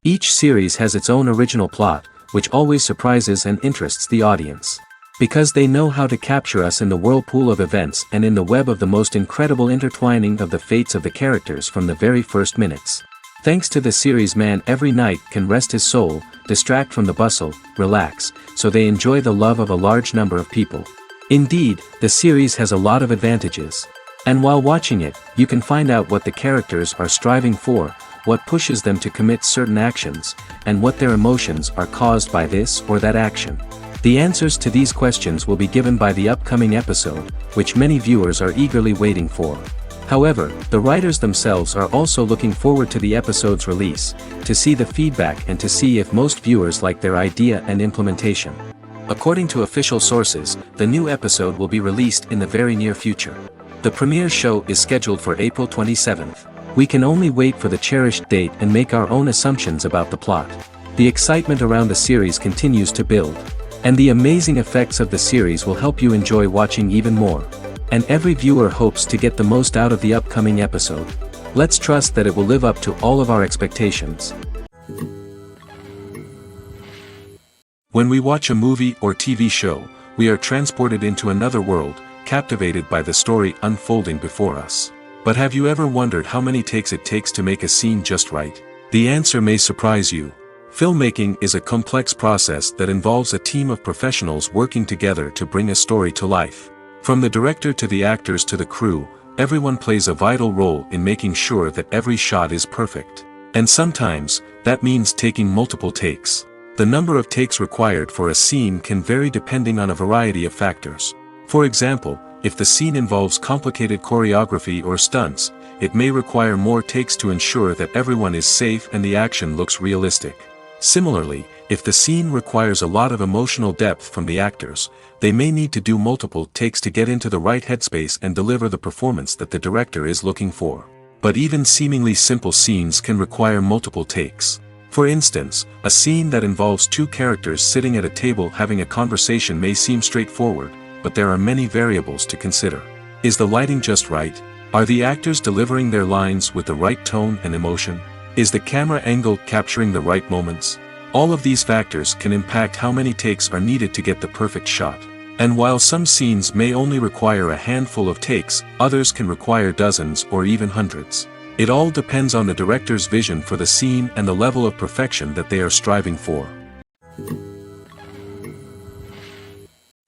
Each series has its own original plot, which always surprises and interests the audience. Because they know how to capture us in the whirlpool of events and in the web of the most incredible intertwining of the fates of the characters from the very first minutes. Thanks to the series, man every night can rest his soul, distract from the bustle, relax, so they enjoy the love of a large number of people. Indeed, the series has a lot of advantages. And while watching it, you can find out what the characters are striving for, what pushes them to commit certain actions, and what their emotions are caused by this or that action. The answers to these questions will be given by the upcoming episode, which many viewers are eagerly waiting for. However, the writers themselves are also looking forward to the episode's release, to see the feedback and to see if most viewers like their idea and implementation. According to official sources, the new episode will be released in the very near future. The premiere show is scheduled for April 27th. We can only wait for the cherished date and make our own assumptions about the plot. The excitement around the series continues to build. And the amazing effects of the series will help you enjoy watching even more. And every viewer hopes to get the most out of the upcoming episode. Let's trust that it will live up to all of our expectations. When we watch a movie or TV show, we are transported into another world, captivated by the story unfolding before us. But have you ever wondered how many takes it takes to make a scene just right? The answer may surprise you. Filmmaking is a complex process that involves a team of professionals working together to bring a story to life. From the director to the actors to the crew, everyone plays a vital role in making sure that every shot is perfect. And sometimes, that means taking multiple takes. The number of takes required for a scene can vary depending on a variety of factors. For example, if the scene involves complicated choreography or stunts, it may require more takes to ensure that everyone is safe and the action looks realistic. Similarly, if the scene requires a lot of emotional depth from the actors, they may need to do multiple takes to get into the right headspace and deliver the performance that the director is looking for. But even seemingly simple scenes can require multiple takes. For instance, a scene that involves two characters sitting at a table having a conversation may seem straightforward, but there are many variables to consider. Is the lighting just right? Are the actors delivering their lines with the right tone and emotion? Is the camera angle capturing the right moments? All of these factors can impact how many takes are needed to get the perfect shot. And while some scenes may only require a handful of takes, others can require dozens or even hundreds. It all depends on the director's vision for the scene and the level of perfection that they are striving for.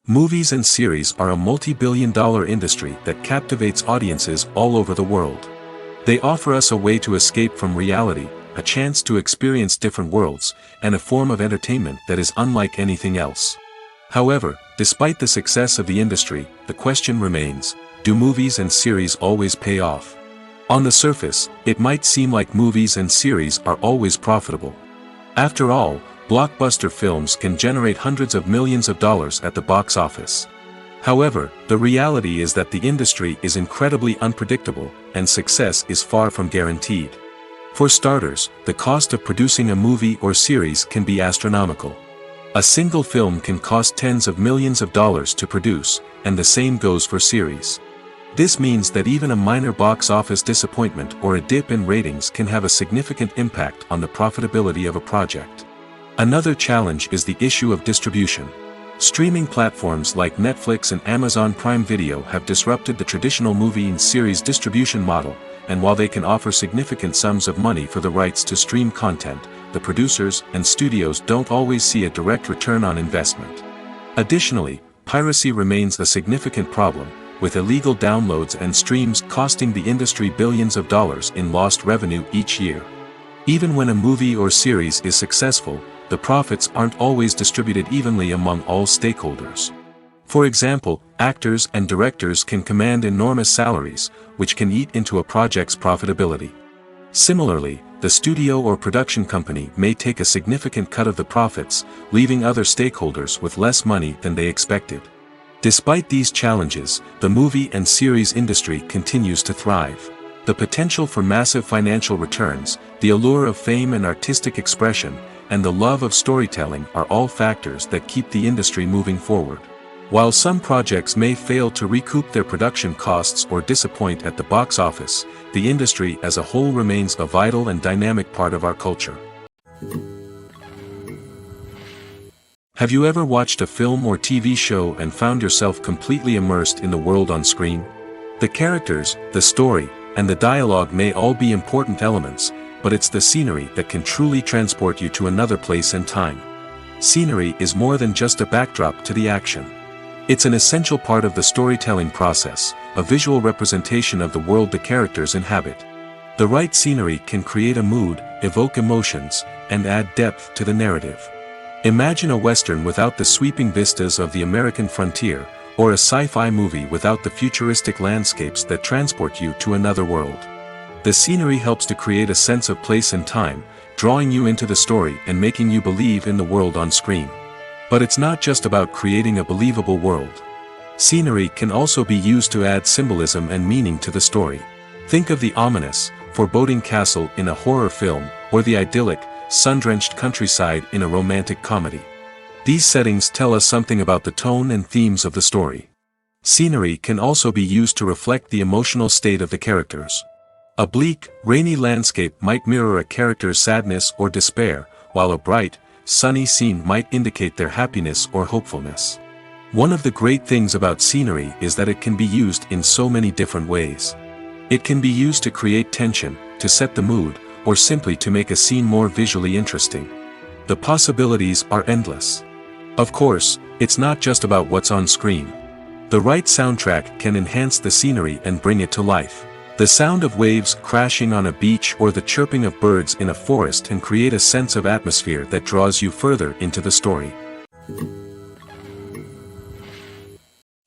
Movies and series are a multi-billion-dollar industry that captivates audiences all over the world. They offer us a way to escape from reality, a chance to experience different worlds, and a form of entertainment that is unlike anything else. However, despite the success of the industry, the question remains, do movies and series always pay off? On the surface, it might seem like movies and series are always profitable. After all, blockbuster films can generate hundreds of millions of dollars at the box office. However, the reality is that the industry is incredibly unpredictable, and success is far from guaranteed. For starters, the cost of producing a movie or series can be astronomical. A single film can cost tens of millions of dollars to produce, and the same goes for series. This means that even a minor box office disappointment or a dip in ratings can have a significant impact on the profitability of a project. Another challenge is the issue of distribution. Streaming platforms like Netflix and Amazon Prime Video have disrupted the traditional movie and series distribution model, and while they can offer significant sums of money for the rights to stream content, the producers and studios don't always see a direct return on investment. Additionally, piracy remains a significant problem, with illegal downloads and streams costing the industry billions of dollars in lost revenue each year. Even when a movie or series is successful, the profits aren't always distributed evenly among all stakeholders. For example, actors and directors can command enormous salaries, which can eat into a project's profitability. Similarly, the studio or production company may take a significant cut of the profits, leaving other stakeholders with less money than they expected. Despite these challenges, the movie and series industry continues to thrive. The potential for massive financial returns, the allure of fame and artistic expression, and the love of storytelling are all factors that keep the industry moving forward. While some projects may fail to recoup their production costs or disappoint at the box office, the industry as a whole remains a vital and dynamic part of our culture. Have you ever watched a film or TV show and found yourself completely immersed in the world on screen? The characters, the story, and the dialogue may all be important elements, but it's the scenery that can truly transport you to another place and time. Scenery is more than just a backdrop to the action. It's an essential part of the storytelling process, a visual representation of the world the characters inhabit. The right scenery can create a mood, evoke emotions, and add depth to the narrative. Imagine a Western without the sweeping vistas of the American frontier, or a sci-fi movie without the futuristic landscapes that transport you to another world. The scenery helps to create a sense of place and time, drawing you into the story and making you believe in the world on screen. But it's not just about creating a believable world. Scenery can also be used to add symbolism and meaning to the story. Think of the ominous, foreboding castle in a horror film, or the idyllic, sun-drenched countryside in a romantic comedy. These settings tell us something about the tone and themes of the story. Scenery can also be used to reflect the emotional state of the characters. A bleak, rainy landscape might mirror a character's sadness or despair, while a bright, sunny scene might indicate their happiness or hopefulness. One of the great things about scenery is that it can be used in so many different ways. It can be used to create tension, to set the mood, or simply to make a scene more visually interesting. The possibilities are endless. Of course, it's not just about what's on screen. The right soundtrack can enhance the scenery and bring it to life. The sound of waves crashing on a beach or the chirping of birds in a forest can create a sense of atmosphere that draws you further into the story.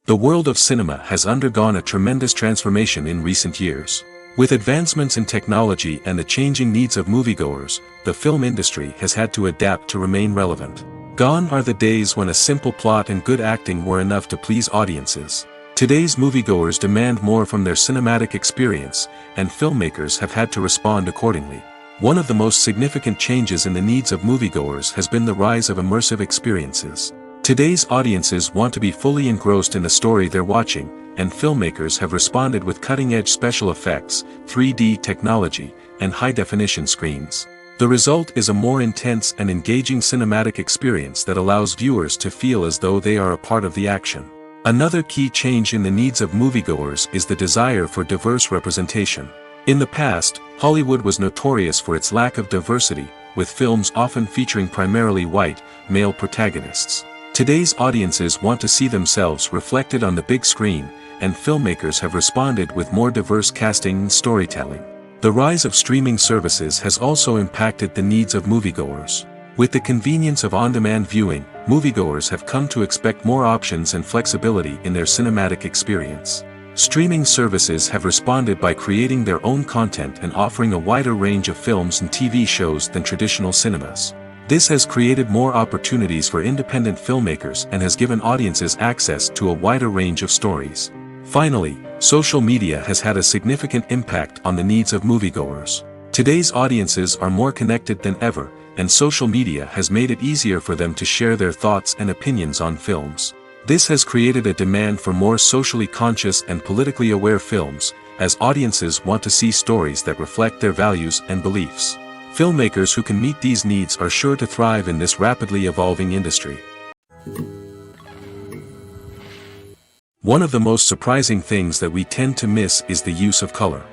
The world of cinema has undergone a tremendous transformation in recent years. With advancements in technology and the changing needs of moviegoers, the film industry has had to adapt to remain relevant. Gone are the days when a simple plot and good acting were enough to please audiences. Today's moviegoers demand more from their cinematic experience, and filmmakers have had to respond accordingly. One of the most significant changes in the needs of moviegoers has been the rise of immersive experiences. Today's audiences want to be fully engrossed in the story they're watching, and filmmakers have responded with cutting-edge special effects, 3D technology, and high-definition screens. The result is a more intense and engaging cinematic experience that allows viewers to feel as though they are a part of the action. Another key change in the needs of moviegoers is the desire for diverse representation. In the past, Hollywood was notorious for its lack of diversity, with films often featuring primarily white, male protagonists. Today's audiences want to see themselves reflected on the big screen, and filmmakers have responded with more diverse casting and storytelling. The rise of streaming services has also impacted the needs of moviegoers. With the convenience of on-demand viewing, moviegoers have come to expect more options and flexibility in their cinematic experience. Streaming services have responded by creating their own content and offering a wider range of films and TV shows than traditional cinemas. This has created more opportunities for independent filmmakers and has given audiences access to a wider range of stories. Finally, social media has had a significant impact on the needs of moviegoers. Today's audiences are more connected than ever, and social media has made it easier for them to share their thoughts and opinions on films. This has created a demand for more socially conscious and politically aware films, as audiences want to see stories that reflect their values and beliefs. Filmmakers who can meet these needs are sure to thrive in this rapidly evolving industry. One of the most surprising things that we tend to miss is the use of color.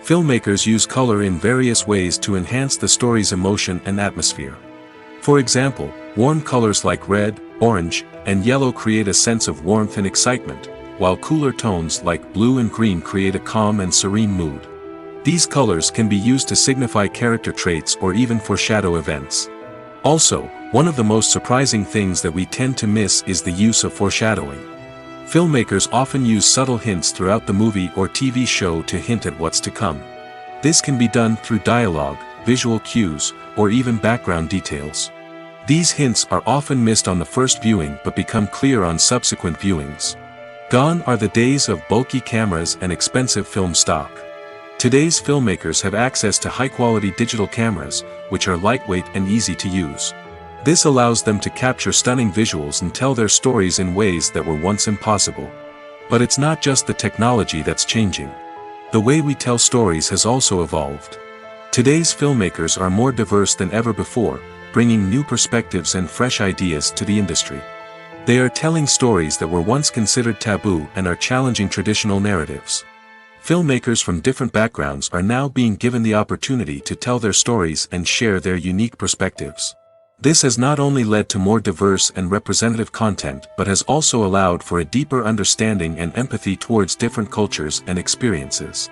Filmmakers use color in various ways to enhance the story's emotion and atmosphere. For example, warm colors like red, orange, and yellow create a sense of warmth and excitement, while cooler tones like blue and green create a calm and serene mood. These colors can be used to signify character traits or even foreshadow events. Also, one of the most surprising things that we tend to miss is the use of foreshadowing. Filmmakers often use subtle hints throughout the movie or TV show to hint at what's to come. This can be done through dialogue, visual cues, or even background details. These hints are often missed on the first viewing but become clear on subsequent viewings. Gone are the days of bulky cameras and expensive film stock. Today's filmmakers have access to high-quality digital cameras, which are lightweight and easy to use. This allows them to capture stunning visuals and tell their stories in ways that were once impossible. But it's not just the technology that's changing. The way we tell stories has also evolved. Today's filmmakers are more diverse than ever before, bringing new perspectives and fresh ideas to the industry. They are telling stories that were once considered taboo and are challenging traditional narratives. Filmmakers from different backgrounds are now being given the opportunity to tell their stories and share their unique perspectives. This has not only led to more diverse and representative content but has also allowed for a deeper understanding and empathy towards different cultures and experiences.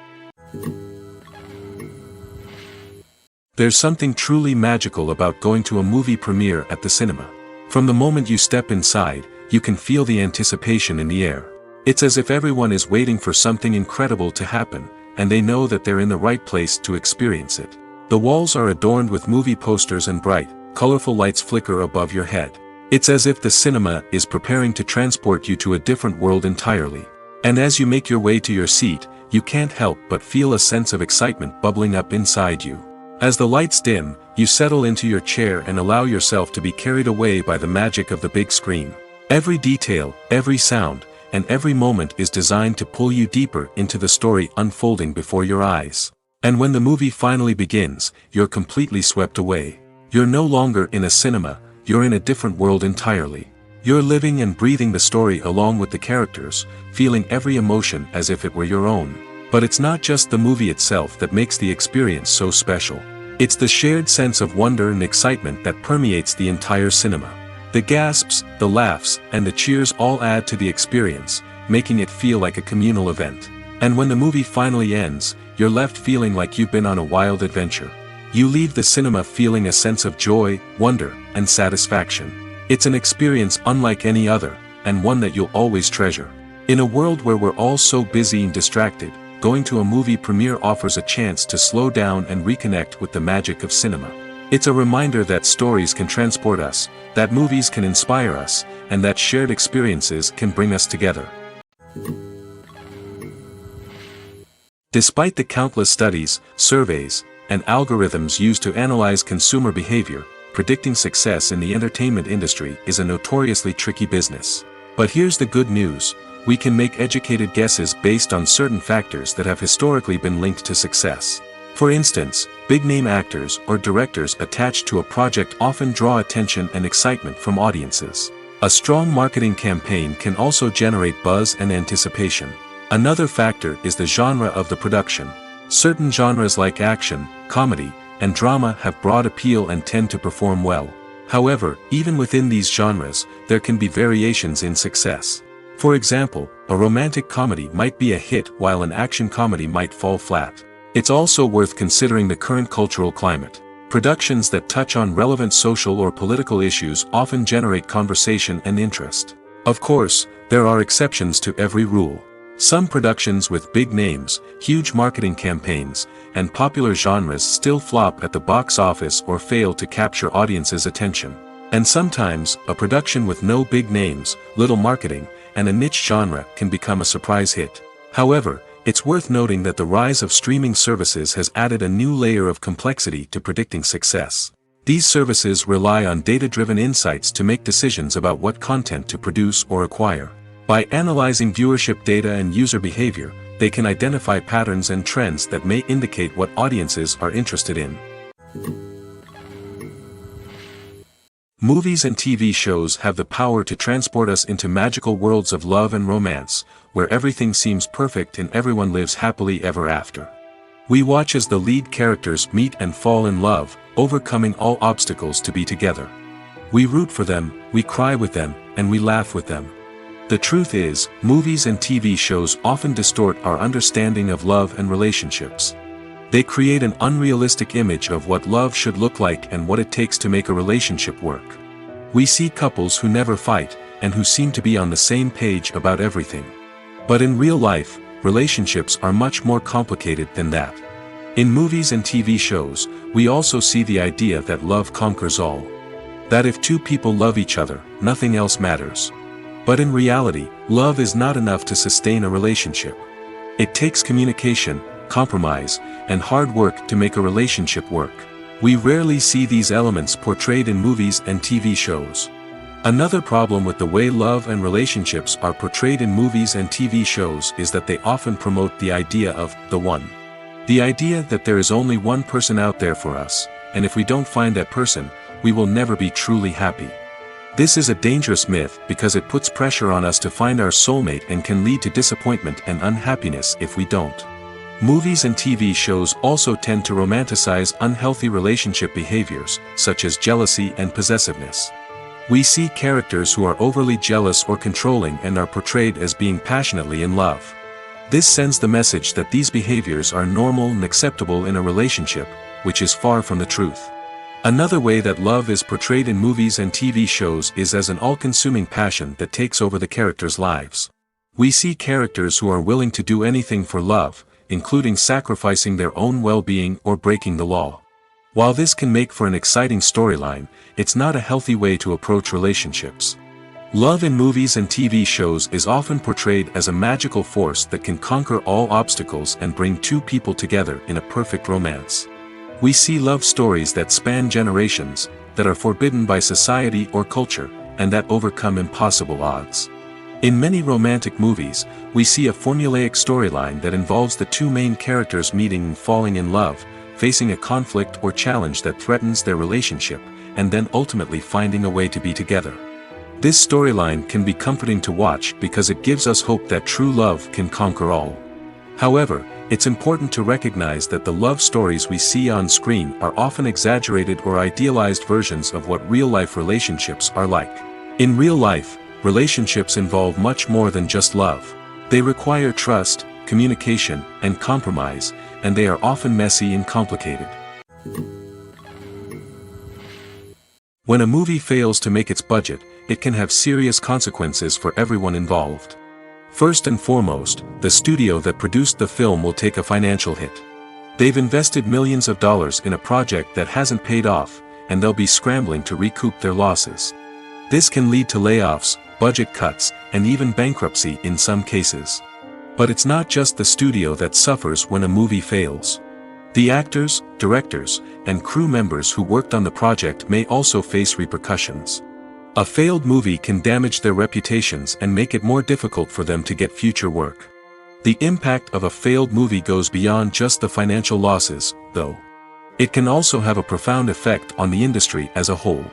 There's something truly magical about going to a movie premiere at the cinema. From the moment you step inside, you can feel the anticipation in the air. It's as if everyone is waiting for something incredible to happen, and they know that they're in the right place to experience it. The walls are adorned with movie posters and bright, colorful lights flicker above your head. It's as if the cinema is preparing to transport you to a different world entirely. And as you make your way to your seat, you can't help but feel a sense of excitement bubbling up inside you. As the lights dim, you settle into your chair and allow yourself to be carried away by the magic of the big screen. Every detail, every sound, and every moment is designed to pull you deeper into the story unfolding before your eyes. And when the movie finally begins, you're completely swept away. You're no longer in a cinema, you're in a different world entirely. You're living and breathing the story along with the characters, feeling every emotion as if it were your own. But it's not just the movie itself that makes the experience so special. It's the shared sense of wonder and excitement that permeates the entire cinema. The gasps, the laughs, and the cheers all add to the experience, making it feel like a communal event. And when the movie finally ends, you're left feeling like you've been on a wild adventure. You leave the cinema feeling a sense of joy, wonder, and satisfaction. It's an experience unlike any other, and one that you'll always treasure. In a world where we're all so busy and distracted, going to a movie premiere offers a chance to slow down and reconnect with the magic of cinema. It's a reminder that stories can transport us, that movies can inspire us, and that shared experiences can bring us together. Despite the countless studies, surveys, and algorithms used to analyze consumer behavior, predicting success in the entertainment industry is a notoriously tricky business. But here's the good news. We can make educated guesses based on certain factors that have historically been linked to success. For instance, big-name actors or directors attached to a project often draw attention and excitement from audiences. A strong marketing campaign can also generate buzz and anticipation. Another factor is the genre of the production. Certain genres like action, comedy, and drama have broad appeal and tend to perform well. However, even within these genres, there can be variations in success. For example, a romantic comedy might be a hit while an action comedy might fall flat. It's also worth considering the current cultural climate. Productions that touch on relevant social or political issues often generate conversation and interest. Of course, there are exceptions to every rule. Some productions with big names, huge marketing campaigns, and popular genres still flop at the box office or fail to capture audiences' attention. And sometimes, a production with no big names, little marketing, and a niche genre can become a surprise hit. However, it's worth noting that the rise of streaming services has added a new layer of complexity to predicting success. These services rely on data-driven insights to make decisions about what content to produce or acquire. By analyzing viewership data and user behavior, they can identify patterns and trends that may indicate what audiences are interested in. Movies and TV shows have the power to transport us into magical worlds of love and romance, where everything seems perfect and everyone lives happily ever after. We watch as the lead characters meet and fall in love, overcoming all obstacles to be together. We root for them, we cry with them, and we laugh with them. The truth is, movies and TV shows often distort our understanding of love and relationships. They create an unrealistic image of what love should look like and what it takes to make a relationship work. We see couples who never fight, and who seem to be on the same page about everything. But in real life, relationships are much more complicated than that. In movies and TV shows, we also see the idea that love conquers all. That if two people love each other, nothing else matters. But in reality, love is not enough to sustain a relationship. It takes communication, compromise, and hard work to make a relationship work. We rarely see these elements portrayed in movies and TV shows. Another problem with the way love and relationships are portrayed in movies and TV shows is that they often promote the idea of the one. The idea that there is only one person out there for us, and if we don't find that person, we will never be truly happy. This is a dangerous myth because it puts pressure on us to find our soulmate and can lead to disappointment and unhappiness if we don't. Movies and TV shows also tend to romanticize unhealthy relationship behaviors, such as jealousy and possessiveness. We see characters who are overly jealous or controlling and are portrayed as being passionately in love. This sends the message that these behaviors are normal and acceptable in a relationship, which is far from the truth. Another way that love is portrayed in movies and TV shows is as an all-consuming passion that takes over the characters' lives. We see characters who are willing to do anything for love, including sacrificing their own well-being or breaking the law. While this can make for an exciting storyline, it's not a healthy way to approach relationships. Love in movies and TV shows is often portrayed as a magical force that can conquer all obstacles and bring two people together in a perfect romance. We see love stories that span generations, that are forbidden by society or culture, and that overcome impossible odds. In many romantic movies, we see a formulaic storyline that involves the two main characters meeting and falling in love, facing a conflict or challenge that threatens their relationship, and then ultimately finding a way to be together. This storyline can be comforting to watch because it gives us hope that true love can conquer all. However, it's important to recognize that the love stories we see on screen are often exaggerated or idealized versions of what real-life relationships are like. In real life, relationships involve much more than just love. They require trust, communication, and compromise, and they are often messy and complicated. When a movie fails to make its budget, it can have serious consequences for everyone involved. First and foremost, the studio that produced the film will take a financial hit. They've invested millions of dollars in a project that hasn't paid off, and they'll be scrambling to recoup their losses. This can lead to layoffs, budget cuts, and even bankruptcy in some cases. But it's not just the studio that suffers when a movie fails. The actors, directors, and crew members who worked on the project may also face repercussions. A failed movie can damage their reputations and make it more difficult for them to get future work. The impact of a failed movie goes beyond just the financial losses, though. It can also have a profound effect on the industry as a whole.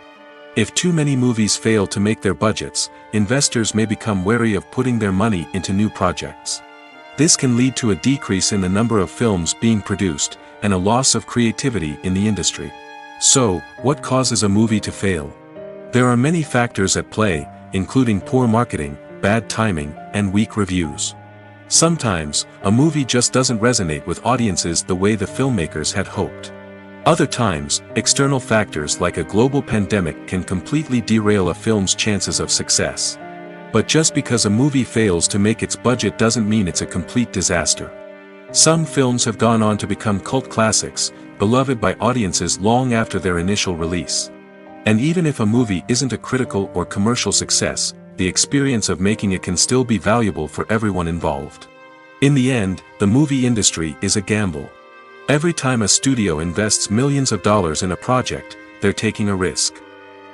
If too many movies fail to make their budgets, investors may become wary of putting their money into new projects. This can lead to a decrease in the number of films being produced, and a loss of creativity in the industry. So, what causes a movie to fail? There are many factors at play, including poor marketing, bad timing, and weak reviews. Sometimes, a movie just doesn't resonate with audiences the way the filmmakers had hoped. Other times, external factors like a global pandemic can completely derail a film's chances of success. But just because a movie fails to make its budget doesn't mean it's a complete disaster. Some films have gone on to become cult classics, beloved by audiences long after their initial release. And even if a movie isn't a critical or commercial success, the experience of making it can still be valuable for everyone involved. In the end, the movie industry is a gamble. Every time a studio invests millions of dollars in a project, they're taking a risk.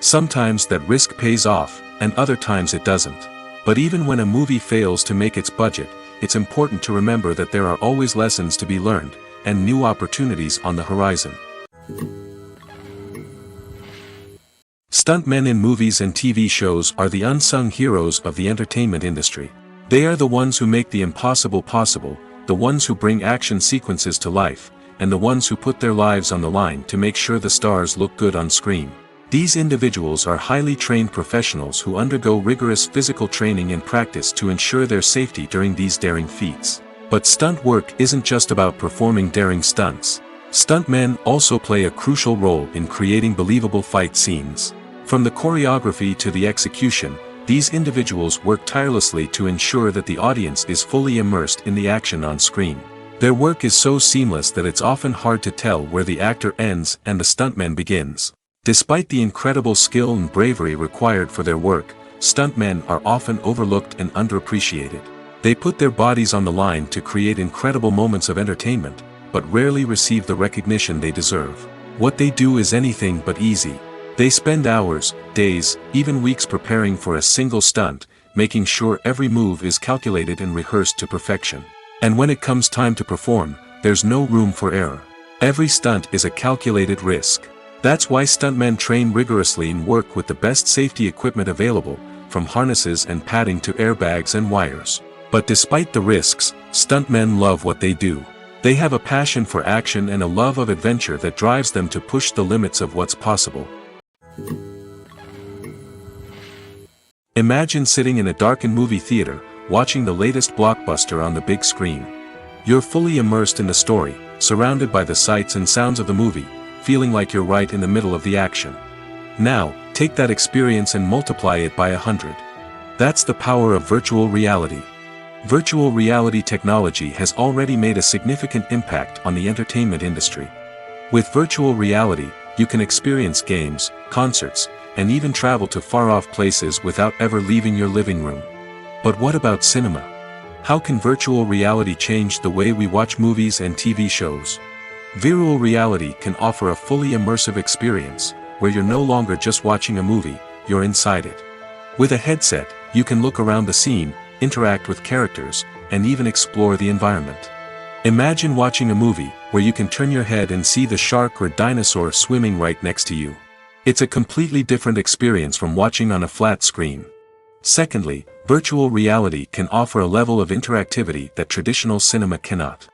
Sometimes that risk pays off, and other times it doesn't. But even when a movie fails to make its budget, it's important to remember that there are always lessons to be learned, and new opportunities on the horizon. Stuntmen in movies and TV shows are the unsung heroes of the entertainment industry. They are the ones who make the impossible possible, the ones who bring action sequences to life, and the ones who put their lives on the line to make sure the stars look good on screen. These individuals are highly trained professionals who undergo rigorous physical training and practice to ensure their safety during these daring feats. But stunt work isn't just about performing daring stunts. Stuntmen also play a crucial role in creating believable fight scenes. From the choreography to the execution, these individuals work tirelessly to ensure that the audience is fully immersed in the action on screen. Their work is so seamless that it's often hard to tell where the actor ends and the stuntman begins. Despite the incredible skill and bravery required for their work, stuntmen are often overlooked and underappreciated. They put their bodies on the line to create incredible moments of entertainment, but rarely receive the recognition they deserve. What they do is anything but easy. They spend hours, days, even weeks preparing for a single stunt, making sure every move is calculated and rehearsed to perfection. And when it comes time to perform, there's no room for error. Every stunt is a calculated risk. That's why stuntmen train rigorously and work with the best safety equipment available, from harnesses and padding to airbags and wires. But despite the risks, stuntmen love what they do. They have a passion for action and a love of adventure that drives them to push the limits of what's possible. Imagine sitting in a darkened movie theater, watching the latest blockbuster on the big screen. You're fully immersed in the story, surrounded by the sights and sounds of the movie, feeling like you're right in the middle of the action. Now, take that experience and multiply it by 100. That's the power of virtual reality. Virtual reality technology has already made a significant impact on the entertainment industry. With virtual reality, you can experience games, concerts, and even travel to far-off places without ever leaving your living room. But what about cinema? How can virtual reality change the way we watch movies and TV shows? Virtual reality can offer a fully immersive experience, where you're no longer just watching a movie, you're inside it. With a headset, you can look around the scene, interact with characters, and even explore the environment. Imagine watching a movie, where you can turn your head and see the shark or dinosaur swimming right next to you. It's a completely different experience from watching on a flat screen. Secondly, virtual reality can offer a level of interactivity that traditional cinema cannot.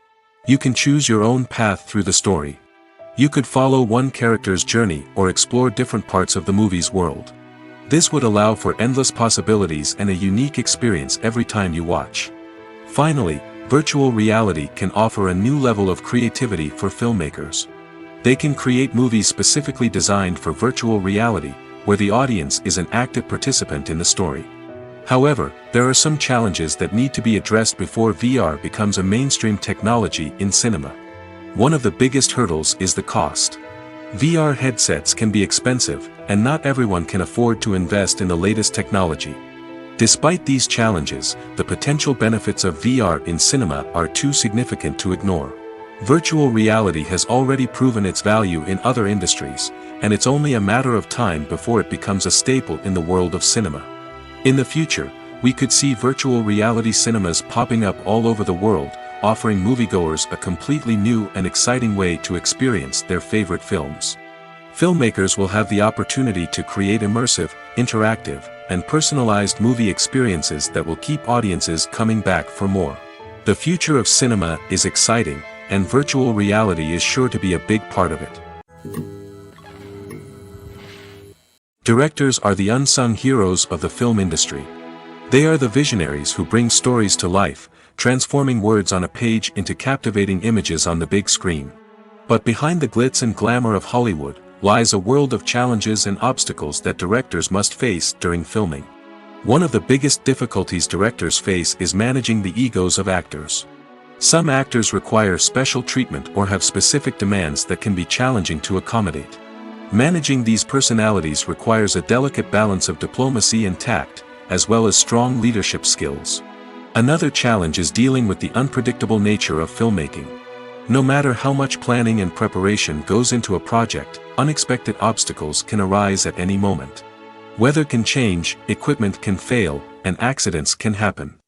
You can choose your own path through the story. You could follow one character's journey or explore different parts of the movie's world. This would allow for endless possibilities and a unique experience every time you watch. Finally, virtual reality can offer a new level of creativity for filmmakers. They can create movies specifically designed for virtual reality, where the audience is an active participant in the story. However, there are some challenges that need to be addressed before VR becomes a mainstream technology in cinema. One of the biggest hurdles is the cost. VR headsets can be expensive, and not everyone can afford to invest in the latest technology. Despite these challenges, the potential benefits of VR in cinema are too significant to ignore. Virtual reality has already proven its value in other industries, and it's only a matter of time before it becomes a staple in the world of cinema. In the future, we could see virtual reality cinemas popping up all over the world, offering moviegoers a completely new and exciting way to experience their favorite films. Filmmakers will have the opportunity to create immersive, interactive, and personalized movie experiences that will keep audiences coming back for more. The future of cinema is exciting, and virtual reality is sure to be a big part of it. Directors are the unsung heroes of the film industry. They are the visionaries who bring stories to life, transforming words on a page into captivating images on the big screen. But behind the glitz and glamour of Hollywood, lies a world of challenges and obstacles that directors must face during filming. One of the biggest difficulties directors face is managing the egos of actors. Some actors require special treatment or have specific demands that can be challenging to accommodate. Managing these personalities requires a delicate balance of diplomacy and tact, as well as strong leadership skills. Another challenge is dealing with the unpredictable nature of filmmaking. No matter how much planning and preparation goes into a project, unexpected obstacles can arise at any moment. Weather can change, equipment can fail, and accidents can happen.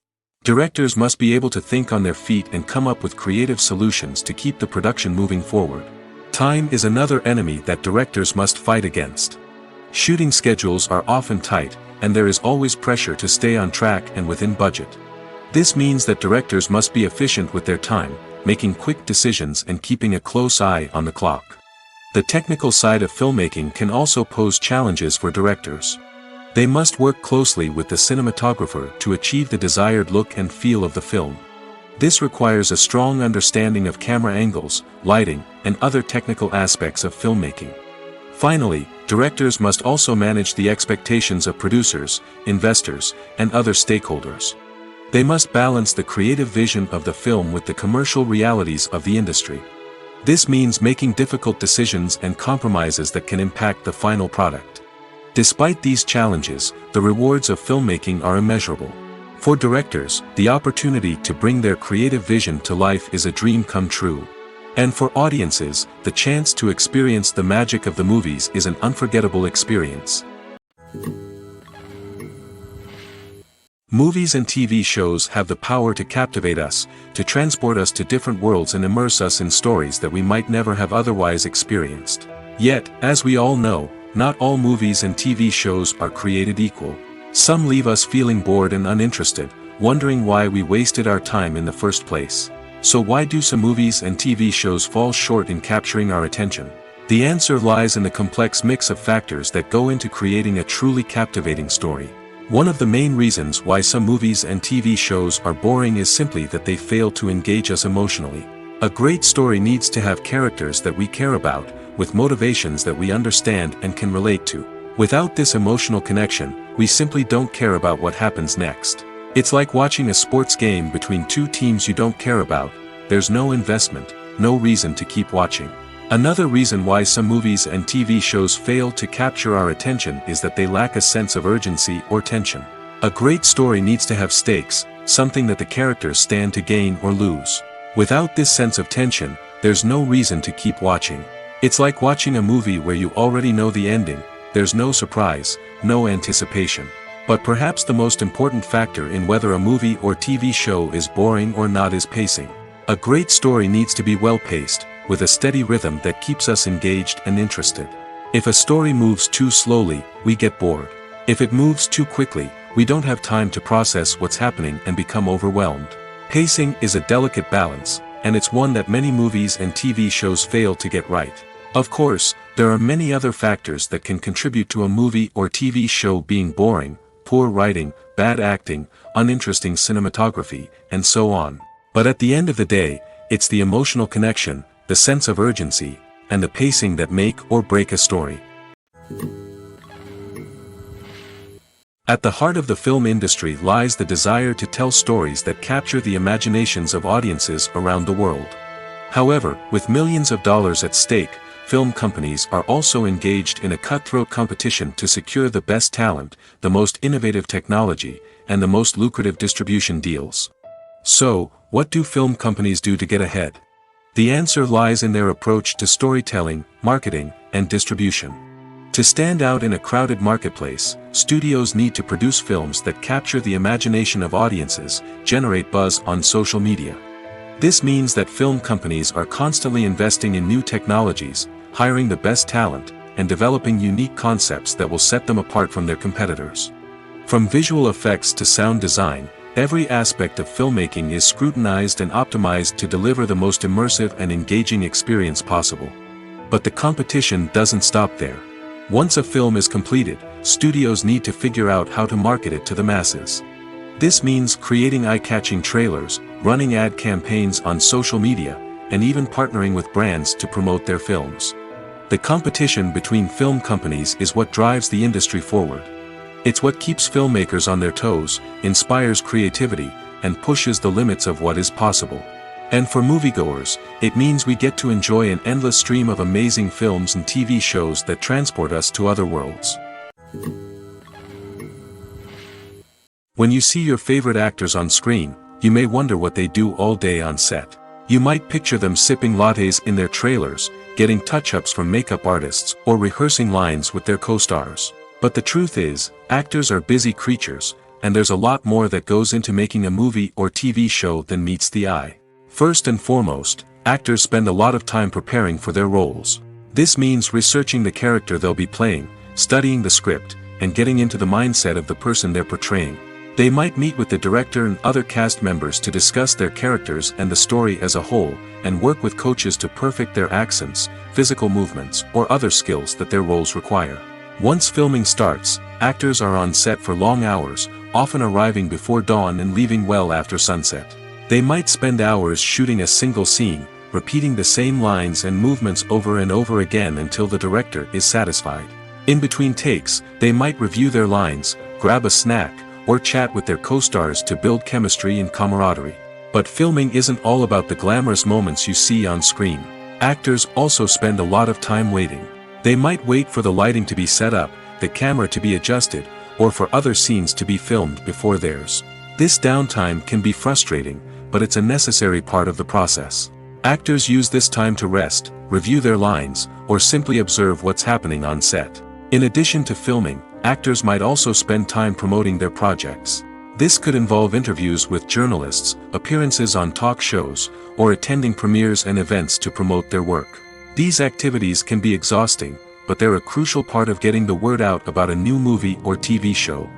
Directors must be able to think on their feet and come up with creative solutions to keep the production moving forward. Time is another enemy that directors must fight against. Shooting schedules are often tight, and there is always pressure to stay on track and within budget. This means that directors must be efficient with their time, making quick decisions and keeping a close eye on the clock. The technical side of filmmaking can also pose challenges for directors. They must work closely with the cinematographer to achieve the desired look and feel of the film. This requires a strong understanding of camera angles, lighting, and other technical aspects of filmmaking. Finally, directors must also manage the expectations of producers, investors, and other stakeholders. They must balance the creative vision of the film with the commercial realities of the industry. This means making difficult decisions and compromises that can impact the final product. Despite these challenges, the rewards of filmmaking are immeasurable. For directors, the opportunity to bring their creative vision to life is a dream come true. And for audiences, the chance to experience the magic of the movies is an unforgettable experience. Movies and TV shows have the power to captivate us, to transport us to different worlds and immerse us in stories that we might never have otherwise experienced. Yet, as we all know, not all movies and TV shows are created equal. Some leave us feeling bored and uninterested, wondering why we wasted our time in the first place. So why do some movies and TV shows fall short in capturing our attention? The answer lies in the complex mix of factors that go into creating a truly captivating story. One of the main reasons why some movies and TV shows are boring is simply that they fail to engage us emotionally. A great story needs to have characters that we care about, with motivations that we understand and can relate to. Without this emotional connection, we simply don't care about what happens next. It's like watching a sports game between two teams you don't care about. There's no investment, no reason to keep watching. Another reason why some movies and TV shows fail to capture our attention is that they lack a sense of urgency or tension. A great story needs to have stakes, something that the characters stand to gain or lose. Without this sense of tension, there's no reason to keep watching. It's like watching a movie where you already know the ending. There's no surprise, no anticipation. But perhaps the most important factor in whether a movie or TV show is boring or not is pacing. A great story needs to be well-paced, with a steady rhythm that keeps us engaged and interested. If a story moves too slowly, we get bored. If it moves too quickly, we don't have time to process what's happening and become overwhelmed. Pacing is a delicate balance, and it's one that many movies and TV shows fail to get right. Of course, there are many other factors that can contribute to a movie or TV show being boring: poor writing, bad acting, uninteresting cinematography, and so on. But at the end of the day, it's the emotional connection, the sense of urgency, and the pacing that make or break a story. At the heart of the film industry lies the desire to tell stories that capture the imaginations of audiences around the world. However, with millions of dollars at stake, film companies are also engaged in a cutthroat competition to secure the best talent, the most innovative technology, and the most lucrative distribution deals. So, what do film companies do to get ahead? The answer lies in their approach to storytelling, marketing, and distribution. To stand out in a crowded marketplace, studios need to produce films that capture the imagination of audiences, generate buzz on social media. This means that film companies are constantly investing in new technologies, hiring the best talent, and developing unique concepts that will set them apart from their competitors. From visual effects to sound design, every aspect of filmmaking is scrutinized and optimized to deliver the most immersive and engaging experience possible. But the competition doesn't stop there. Once a film is completed, studios need to figure out how to market it to the masses. This means creating eye-catching trailers, running ad campaigns on social media, and even partnering with brands to promote their films. The competition between film companies is what drives the industry forward. It's what keeps filmmakers on their toes, inspires creativity, and pushes the limits of what is possible. And for moviegoers, it means we get to enjoy an endless stream of amazing films and TV shows that transport us to other worlds. When you see your favorite actors on screen, you may wonder what they do all day on set. You might picture them sipping lattes in their trailers, getting touch-ups from makeup artists, or rehearsing lines with their co-stars. But the truth is, actors are busy creatures, and there's a lot more that goes into making a movie or TV show than meets the eye. First and foremost, actors spend a lot of time preparing for their roles. This means researching the character they'll be playing, studying the script, and getting into the mindset of the person they're portraying. They might meet with the director and other cast members to discuss their characters and the story as a whole, and work with coaches to perfect their accents, physical movements, or other skills that their roles require. Once filming starts, actors are on set for long hours, often arriving before dawn and leaving well after sunset. They might spend hours shooting a single scene, repeating the same lines and movements over and over again until the director is satisfied. In between takes, they might review their lines, grab a snack, or chat with their co-stars to build chemistry and camaraderie. But filming isn't all about the glamorous moments you see on screen. Actors also spend a lot of time waiting. They might wait for the lighting to be set up, the camera to be adjusted, or for other scenes to be filmed before theirs. This downtime can be frustrating, but it's a necessary part of the process. Actors use this time to rest, review their lines, or simply observe what's happening on set. In addition to filming, actors might also spend time promoting their projects. This could involve interviews with journalists, appearances on talk shows, or attending premieres and events to promote their work. These activities can be exhausting, but they're a crucial part of getting the word out about a new movie or TV show.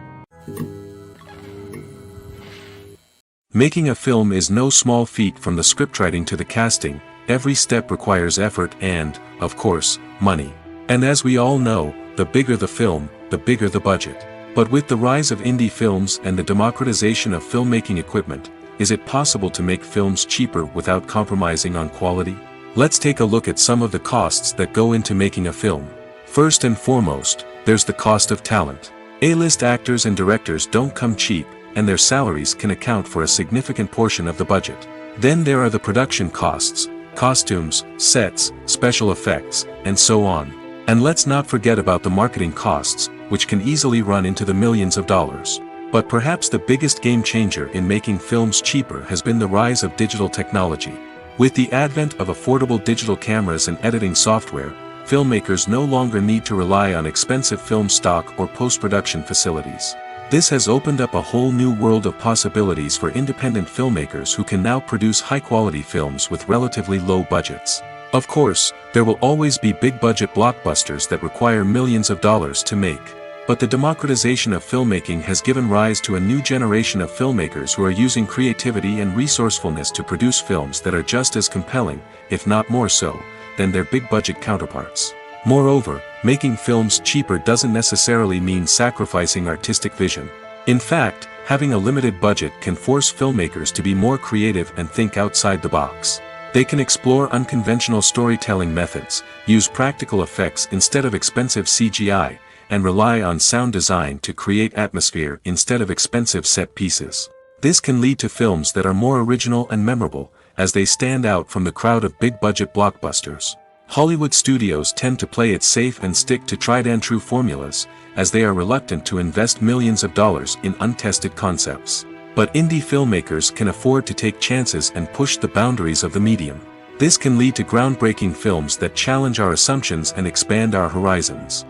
Making a film is no small feat. From the scriptwriting to the casting, every step requires effort and, of course, money. And as we all know, the bigger the film, the bigger the budget. But with the rise of indie films and the democratization of filmmaking equipment, is it possible to make films cheaper without compromising on quality? Let's take a look at some of the costs that go into making a film. First and foremost, there's the cost of talent. A-list actors and directors don't come cheap, and their salaries can account for a significant portion of the budget. Then there are the production costs, costumes, sets, special effects, and so on. And let's not forget about the marketing costs, which can easily run into the millions of dollars. But perhaps the biggest game changer in making films cheaper has been the rise of digital technology. With the advent of affordable digital cameras and editing software, filmmakers no longer need to rely on expensive film stock or post-production facilities. This has opened up a whole new world of possibilities for independent filmmakers who can now produce high-quality films with relatively low budgets. Of course, there will always be big-budget blockbusters that require millions of dollars to make. But the democratization of filmmaking has given rise to a new generation of filmmakers who are using creativity and resourcefulness to produce films that are just as compelling, if not more so, than their big-budget counterparts. Moreover, making films cheaper doesn't necessarily mean sacrificing artistic vision. In fact, having a limited budget can force filmmakers to be more creative and think outside the box. They can explore unconventional storytelling methods, use practical effects instead of expensive CGI, and rely on sound design to create atmosphere instead of expensive set pieces. This can lead to films that are more original and memorable, as they stand out from the crowd of big-budget blockbusters. Hollywood studios tend to play it safe and stick to tried-and-true formulas, as they are reluctant to invest millions of dollars in untested concepts. But indie filmmakers can afford to take chances and push the boundaries of the medium. This can lead to groundbreaking films that challenge our assumptions and expand our horizons.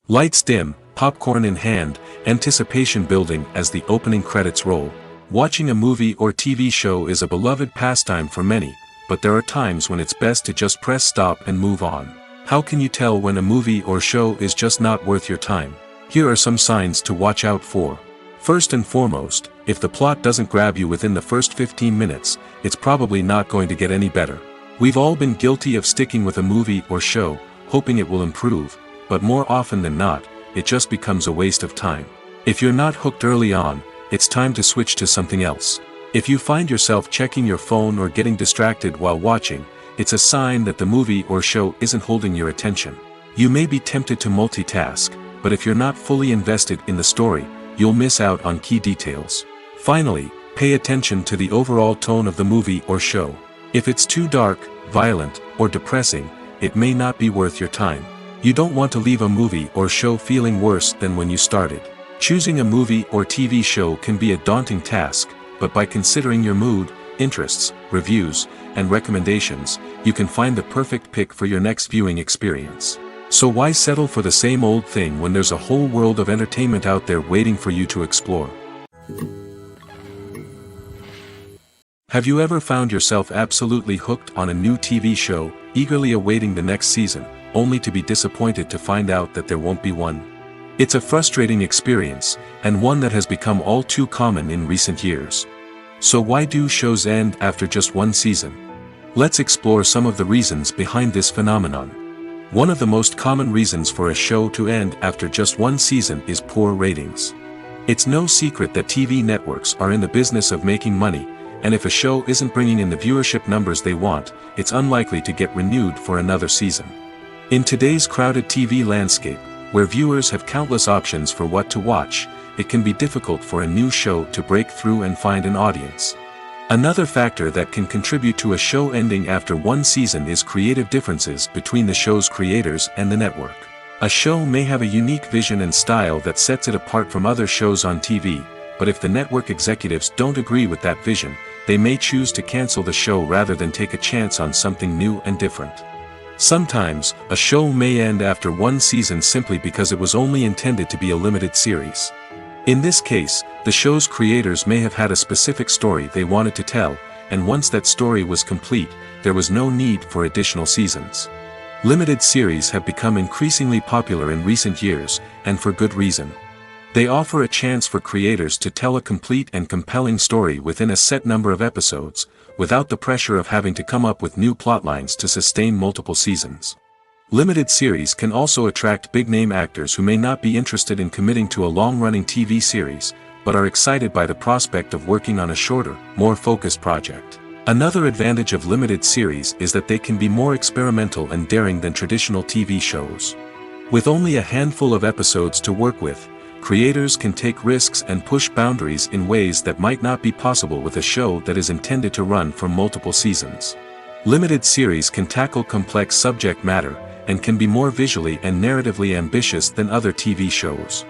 Lights dim, popcorn in hand, anticipation building as the opening credits roll. Watching a movie or TV show is a beloved pastime for many, but there are times when it's best to just press stop and move on. How can you tell when a movie or show is just not worth your time? Here are some signs to watch out for. First and foremost, if the plot doesn't grab you within the first 15 minutes, it's probably not going to get any better. We've all been guilty of sticking with a movie or show, hoping it will improve, but more often than not, it just becomes a waste of time. If you're not hooked early on, it's time to switch to something else. If you find yourself checking your phone or getting distracted while watching, it's a sign that the movie or show isn't holding your attention. You may be tempted to multitask, but if you're not fully invested in the story, you'll miss out on key details. Finally, pay attention to the overall tone of the movie or show. If it's too dark, violent, or depressing, it may not be worth your time. You don't want to leave a movie or show feeling worse than when you started. Choosing a movie or TV show can be a daunting task, but by considering your mood, interests, reviews, and recommendations, you can find the perfect pick for your next viewing experience. So why settle for the same old thing when there's a whole world of entertainment out there waiting for you to explore? Have you ever found yourself absolutely hooked on a new TV show, eagerly awaiting the next season, only to be disappointed to find out that there won't be one? It's a frustrating experience, and one that has become all too common in recent years. So why do shows end after just one season? Let's explore some of the reasons behind this phenomenon. One of the most common reasons for a show to end after just one season is poor ratings. It's no secret that TV networks are in the business of making money, and if a show isn't bringing in the viewership numbers they want, it's unlikely to get renewed for another season. In today's crowded TV landscape, where viewers have countless options for what to watch, it can be difficult for a new show to break through and find an audience. Another factor that can contribute to a show ending after one season is creative differences between the show's creators and the network. A show may have a unique vision and style that sets it apart from other shows on TV, but if the network executives don't agree with that vision, they may choose to cancel the show rather than take a chance on something new and different. Sometimes, a show may end after one season simply because it was only intended to be a limited series. In this case, the show's creators may have had a specific story they wanted to tell, and once that story was complete, there was no need for additional seasons. Limited series have become increasingly popular in recent years, and for good reason. They offer a chance for creators to tell a complete and compelling story within a set number of episodes, without the pressure of having to come up with new plotlines to sustain multiple seasons. Limited series can also attract big-name actors who may not be interested in committing to a long-running TV series, but are excited by the prospect of working on a shorter, more focused project. Another advantage of limited series is that they can be more experimental and daring than traditional TV shows. With only a handful of episodes to work with, creators can take risks and push boundaries in ways that might not be possible with a show that is intended to run for multiple seasons. Limited series can tackle complex subject matter, and can be more visually and narratively ambitious than other TV shows.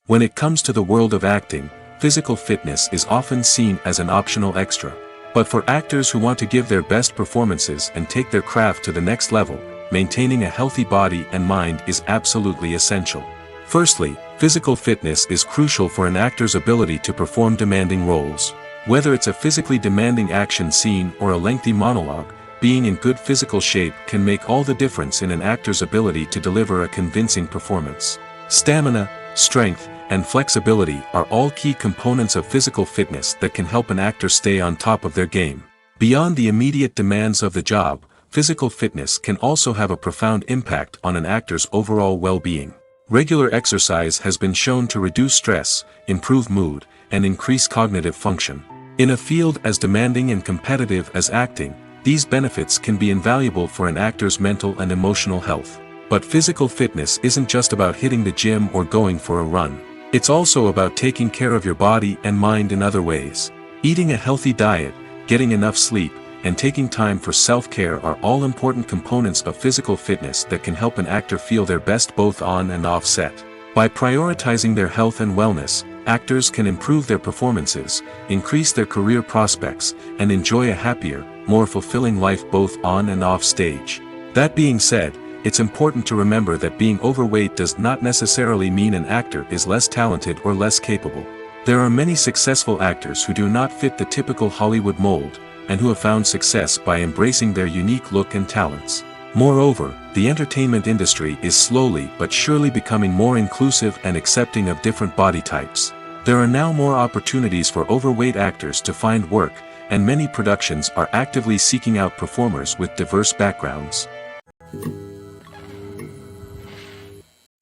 When it comes to the world of acting, physical fitness is often seen as an optional extra. But for actors who want to give their best performances and take their craft to the next level, maintaining a healthy body and mind is absolutely essential. Firstly, physical fitness is crucial for an actor's ability to perform demanding roles. Whether it's a physically demanding action scene or a lengthy monologue, being in good physical shape can make all the difference in an actor's ability to deliver a convincing performance. Stamina, strength, and flexibility are all key components of physical fitness that can help an actor stay on top of their game. Beyond the immediate demands of the job, physical fitness can also have a profound impact on an actor's overall well-being. Regular exercise has been shown to reduce stress, improve mood, and increase cognitive function. In a field as demanding and competitive as acting, these benefits can be invaluable for an actor's mental and emotional health. But physical fitness isn't just about hitting the gym or going for a run. It's also about taking care of your body and mind in other ways. Eating a healthy diet, getting enough sleep, and taking time for self-care are all important components of physical fitness that can help an actor feel their best both on and off set. By prioritizing their health and wellness, actors can improve their performances, increase their career prospects, and enjoy a happier, more fulfilling life both on and off stage. That being said, it's important to remember that being overweight does not necessarily mean an actor is less talented or less capable. There are many successful actors who do not fit the typical Hollywood mold, and who have found success by embracing their unique look and talents. Moreover, the entertainment industry is slowly but surely becoming more inclusive and accepting of different body types. There are now more opportunities for overweight actors to find work, and many productions are actively seeking out performers with diverse backgrounds.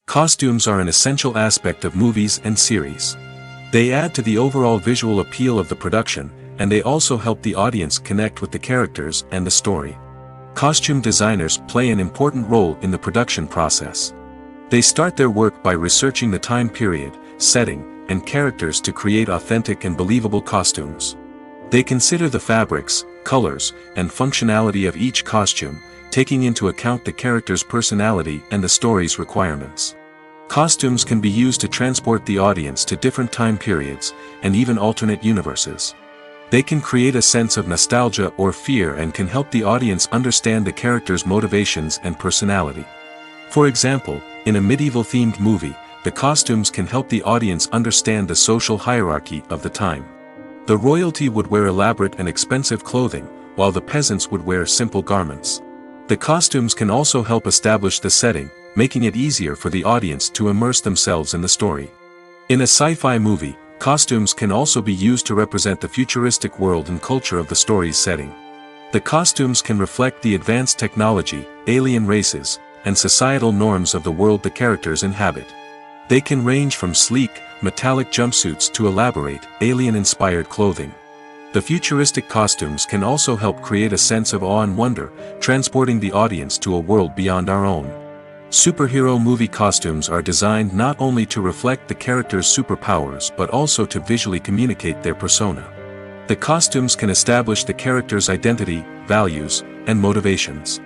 Costumes are an essential aspect of movies and series. They add to the overall visual appeal of the production, and they also help the audience connect with the characters and the story. Costume designers play an important role in the production process. They start their work by researching the time period, setting, and characters to create authentic and believable costumes. They consider the fabrics, colors, and functionality of each costume, taking into account the character's personality and the story's requirements. Costumes can be used to transport the audience to different time periods, and even alternate universes. They can create a sense of nostalgia or fear and can help the audience understand the character's motivations and personality. For example, in a medieval-themed movie, the costumes can help the audience understand the social hierarchy of the time. The royalty would wear elaborate and expensive clothing, while the peasants would wear simple garments. The costumes can also help establish the setting, making it easier for the audience to immerse themselves in the story. In a sci-fi movie, costumes can also be used to represent the futuristic world and culture of the story's setting. The costumes can reflect the advanced technology, alien races, and societal norms of the world the characters inhabit. They can range from sleek, metallic jumpsuits to elaborate, alien-inspired clothing. The futuristic costumes can also help create a sense of awe and wonder, transporting the audience to a world beyond our own. Superhero movie costumes are designed not only to reflect the character's superpowers but also to visually communicate their persona. The costumes can establish the character's identity, values, and motivations.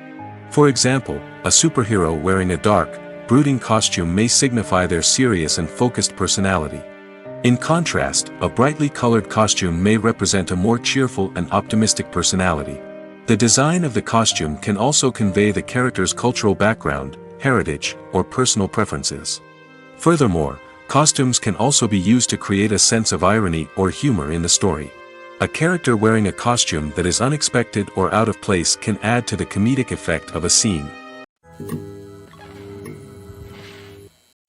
For example, a superhero wearing a dark, brooding costume may signify their serious and focused personality. In contrast, a brightly colored costume may represent a more cheerful and optimistic personality. The design of the costume can also convey the character's cultural background, heritage, or personal preferences. Furthermore, Costumes can also be used to create a sense of irony or humor in the story. A character wearing a costume that is unexpected or out of place can add to the comedic effect of a scene.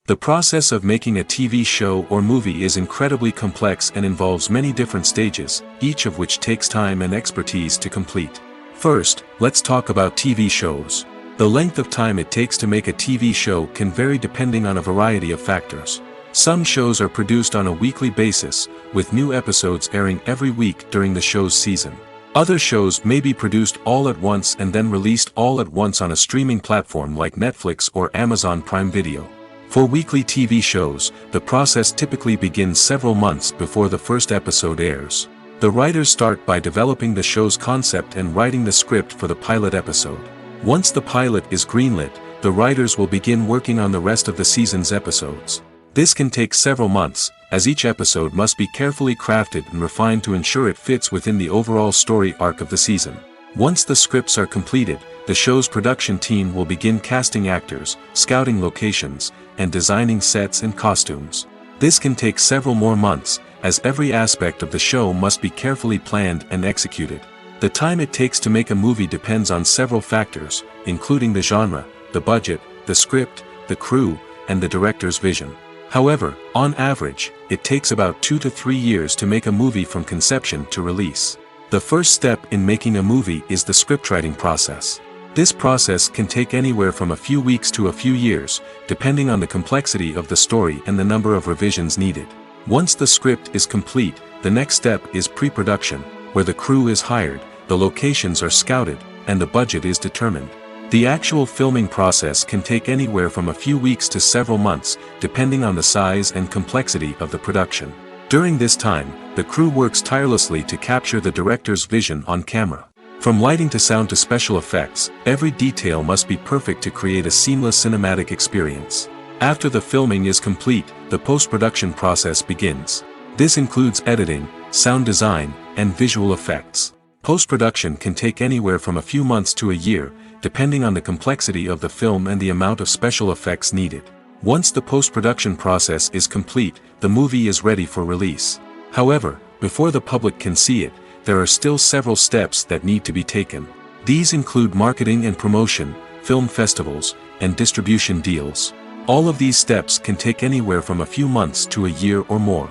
The process of making a TV show or movie is incredibly complex and involves many different stages, each of which takes time and expertise to complete. First, let's talk about TV shows. The length of time it takes to make a TV show can vary depending on a variety of factors. Some shows are produced on a weekly basis, with new episodes airing every week during the show's season. Other shows may be produced all at once and then released all at once on a streaming platform like Netflix or Amazon Prime Video. For weekly TV shows, the process typically begins several months before the first episode airs. The writers start by developing the show's concept and writing the script for the pilot episode. Once the pilot is greenlit, the writers will begin working on the rest of the season's episodes. This can take several months, as each episode must be carefully crafted and refined to ensure it fits within the overall story arc of the season. Once the scripts are completed, the show's production team will begin casting actors, scouting locations, and designing sets and costumes. This can take several more months, as every aspect of the show must be carefully planned and executed. The time it takes to make a movie depends on several factors, including the genre, the budget, the script, the crew, and the director's vision. However, on average, it takes about 2 to 3 years to make a movie from conception to release. The first step in making a movie is the scriptwriting process. This process can take anywhere from a few weeks to a few years, depending on the complexity of the story and the number of revisions needed. Once the script is complete, the next step is pre-production, where the crew is hired, the locations are scouted, and the budget is determined. The actual filming process can take anywhere from a few weeks to several months, depending on the size and complexity of the production. During this time, the crew works tirelessly to capture the director's vision on camera. From lighting to sound to special effects, every detail must be perfect to create a seamless cinematic experience. After the filming is complete, the post-production process begins. This includes editing, sound design, and visual effects. Post-production can take anywhere from a few months to a year, depending on the complexity of the film and the amount of special effects needed. Once the post-production process is complete, the movie is ready for release. However, before the public can see it, there are still several steps that need to be taken. These include marketing and promotion, film festivals, and distribution deals. All of these steps can take anywhere from a few months to a year or more.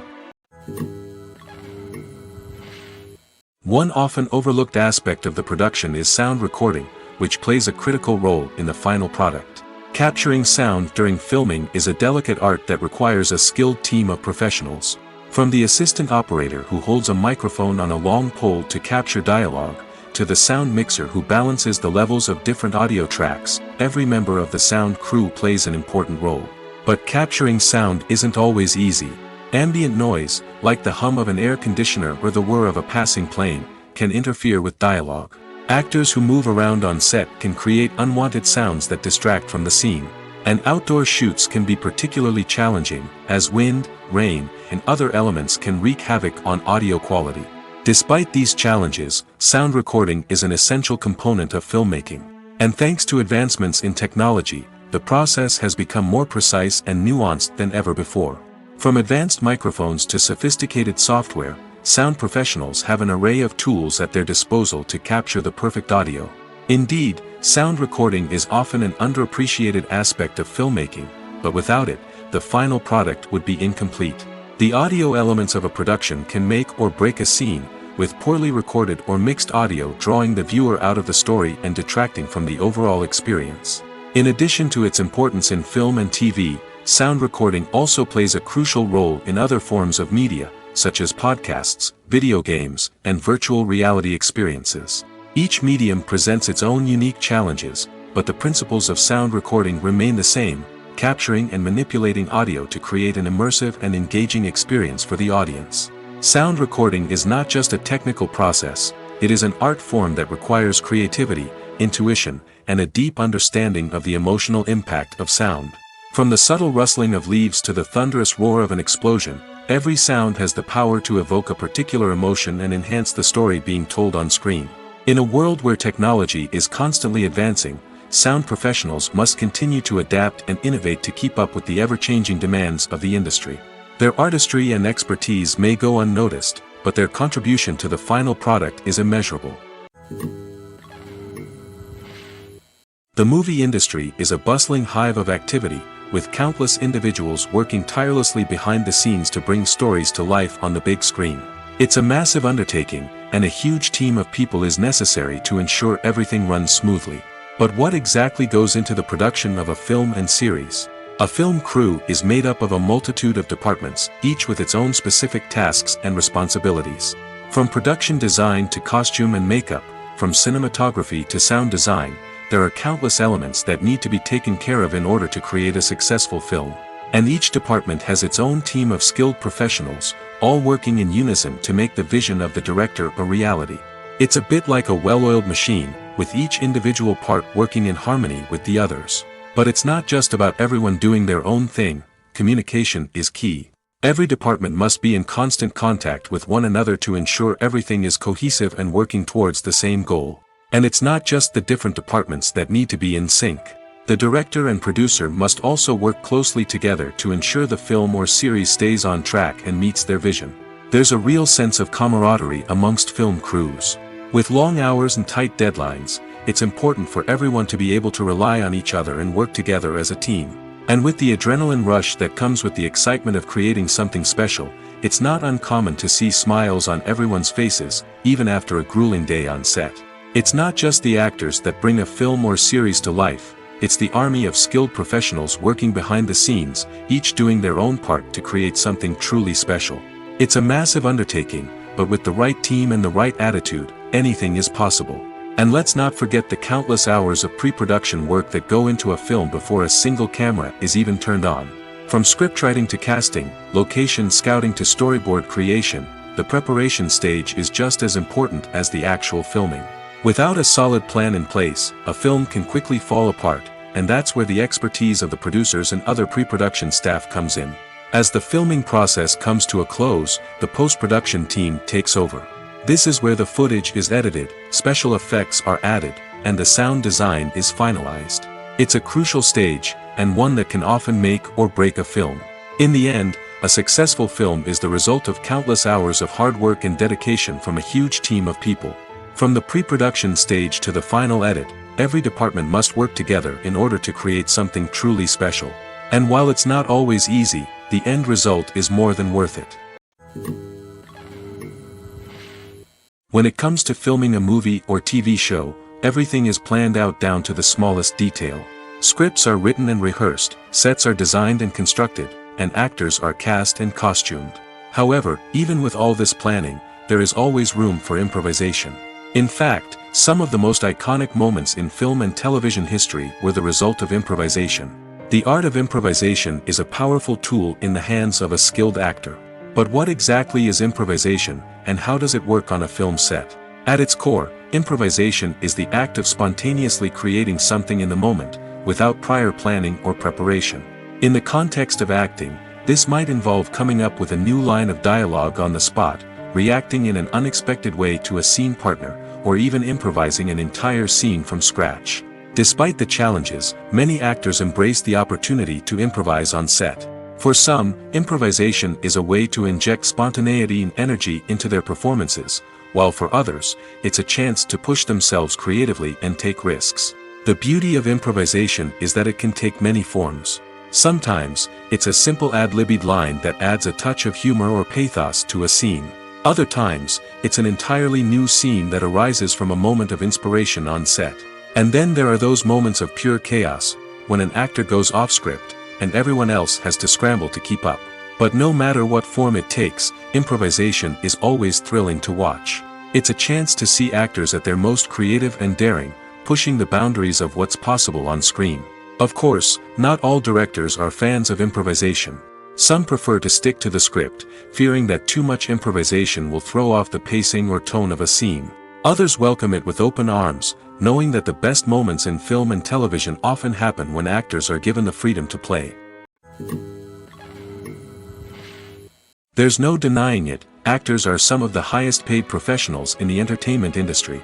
One often overlooked aspect of the production is sound recording, which plays a critical role in the final product. Capturing sound during filming is a delicate art that requires a skilled team of professionals. From the assistant operator who holds a microphone on a long pole to capture dialogue, to the sound mixer who balances the levels of different audio tracks, every member of the sound crew plays an important role. But capturing sound isn't always easy. Ambient noise, like the hum of an air conditioner or the whir of a passing plane, can interfere with dialogue. Actors who move around on set can create unwanted sounds that distract from the scene. And outdoor shoots can be particularly challenging, as wind, rain, and other elements can wreak havoc on audio quality. Despite these challenges, sound recording is an essential component of filmmaking. And thanks to advancements in technology, the process has become more precise and nuanced than ever before. From advanced microphones to sophisticated software, sound professionals have an array of tools at their disposal to capture the perfect audio. Indeed, sound recording is often an underappreciated aspect of filmmaking, but without it, the final product would be incomplete. The audio elements of a production can make or break a scene, with poorly recorded or mixed audio drawing the viewer out of the story and detracting from the overall experience. In addition to its importance in film and TV, sound recording also plays a crucial role in other forms of media, such as podcasts, video games, and virtual reality experiences. Each medium presents its own unique challenges, but the principles of sound recording remain the same, capturing and manipulating audio to create an immersive and engaging experience for the audience. Sound recording is not just a technical process, it is an art form that requires creativity, intuition, and a deep understanding of the emotional impact of sound. From the subtle rustling of leaves to the thunderous roar of an explosion, every sound has the power to evoke a particular emotion and enhance the story being told on screen. In a world where technology is constantly advancing, sound professionals must continue to adapt and innovate to keep up with the ever-changing demands of the industry. Their artistry and expertise may go unnoticed, but their contribution to the final product is immeasurable. The movie industry is a bustling hive of activity, with countless individuals working tirelessly behind the scenes to bring stories to life on the big screen. It's a massive undertaking, and a huge team of people is necessary to ensure everything runs smoothly. But what exactly goes into the production of a film and series? A film crew is made up of a multitude of departments, each with its own specific tasks and responsibilities. From production design to costume and makeup, from cinematography to sound design, there are countless elements that need to be taken care of in order to create a successful film. And each department has its own team of skilled professionals, all working in unison to make the vision of the director a reality. It's a bit like a well-oiled machine, with each individual part working in harmony with the others. But it's not just about everyone doing their own thing. Communication is key. Every department must be in constant contact with one another to ensure everything is cohesive and working towards the same goal. And it's not just the different departments that need to be in sync. The director and producer must also work closely together to ensure the film or series stays on track and meets their vision. There's a real sense of camaraderie amongst film crews. With long hours and tight deadlines, it's important for everyone to be able to rely on each other and work together as a team. And with the adrenaline rush that comes with the excitement of creating something special, it's not uncommon to see smiles on everyone's faces, even after a grueling day on set. It's not just the actors that bring a film or series to life, it's the army of skilled professionals working behind the scenes, each doing their own part to create something truly special. It's a massive undertaking, but with the right team and the right attitude, anything is possible. And let's not forget the countless hours of pre-production work that go into a film before a single camera is even turned on. From scriptwriting to casting, location scouting to storyboard creation, the preparation stage is just as important as the actual filming. Without a solid plan in place, a film can quickly fall apart, and that's where the expertise of the producers and other pre-production staff comes in. As the filming process comes to a close, the post-production team takes over. This is where the footage is edited, special effects are added, and the sound design is finalized. It's a crucial stage, and one that can often make or break a film. In the end, a successful film is the result of countless hours of hard work and dedication from a huge team of people. From the pre-production stage to the final edit, every department must work together in order to create something truly special. And while it's not always easy, the end result is more than worth it. When it comes to filming a movie or TV show, everything is planned out down to the smallest detail. Scripts are written and rehearsed, sets are designed and constructed, and actors are cast and costumed. However, even with all this planning, there is always room for improvisation. In fact, some of the most iconic moments in film and television history were the result of improvisation. The art of improvisation is a powerful tool in the hands of a skilled actor. But what exactly is improvisation, and how does it work on a film set? At its core, improvisation is the act of spontaneously creating something in the moment, without prior planning or preparation. In the context of acting, this might involve coming up with a new line of dialogue on the spot, reacting in an unexpected way to a scene partner, or even improvising an entire scene from scratch. Despite the challenges, many actors embrace the opportunity to improvise on set. For some, improvisation is a way to inject spontaneity and energy into their performances, while for others, it's a chance to push themselves creatively and take risks. The beauty of improvisation is that it can take many forms. Sometimes, it's a simple ad-libbed line that adds a touch of humor or pathos to a scene. Other times, it's an entirely new scene that arises from a moment of inspiration on set. And then there are those moments of pure chaos, when an actor goes off script, and everyone else has to scramble to keep up. But no matter what form it takes, improvisation is always thrilling to watch. It's a chance to see actors at their most creative and daring, pushing the boundaries of what's possible on screen. Of course, not all directors are fans of improvisation. Some prefer to stick to the script, fearing that too much improvisation will throw off the pacing or tone of a scene. Others welcome it with open arms, knowing that the best moments in film and television often happen when actors are given the freedom to play. There's no denying it, actors are some of the highest paid professionals in the entertainment industry.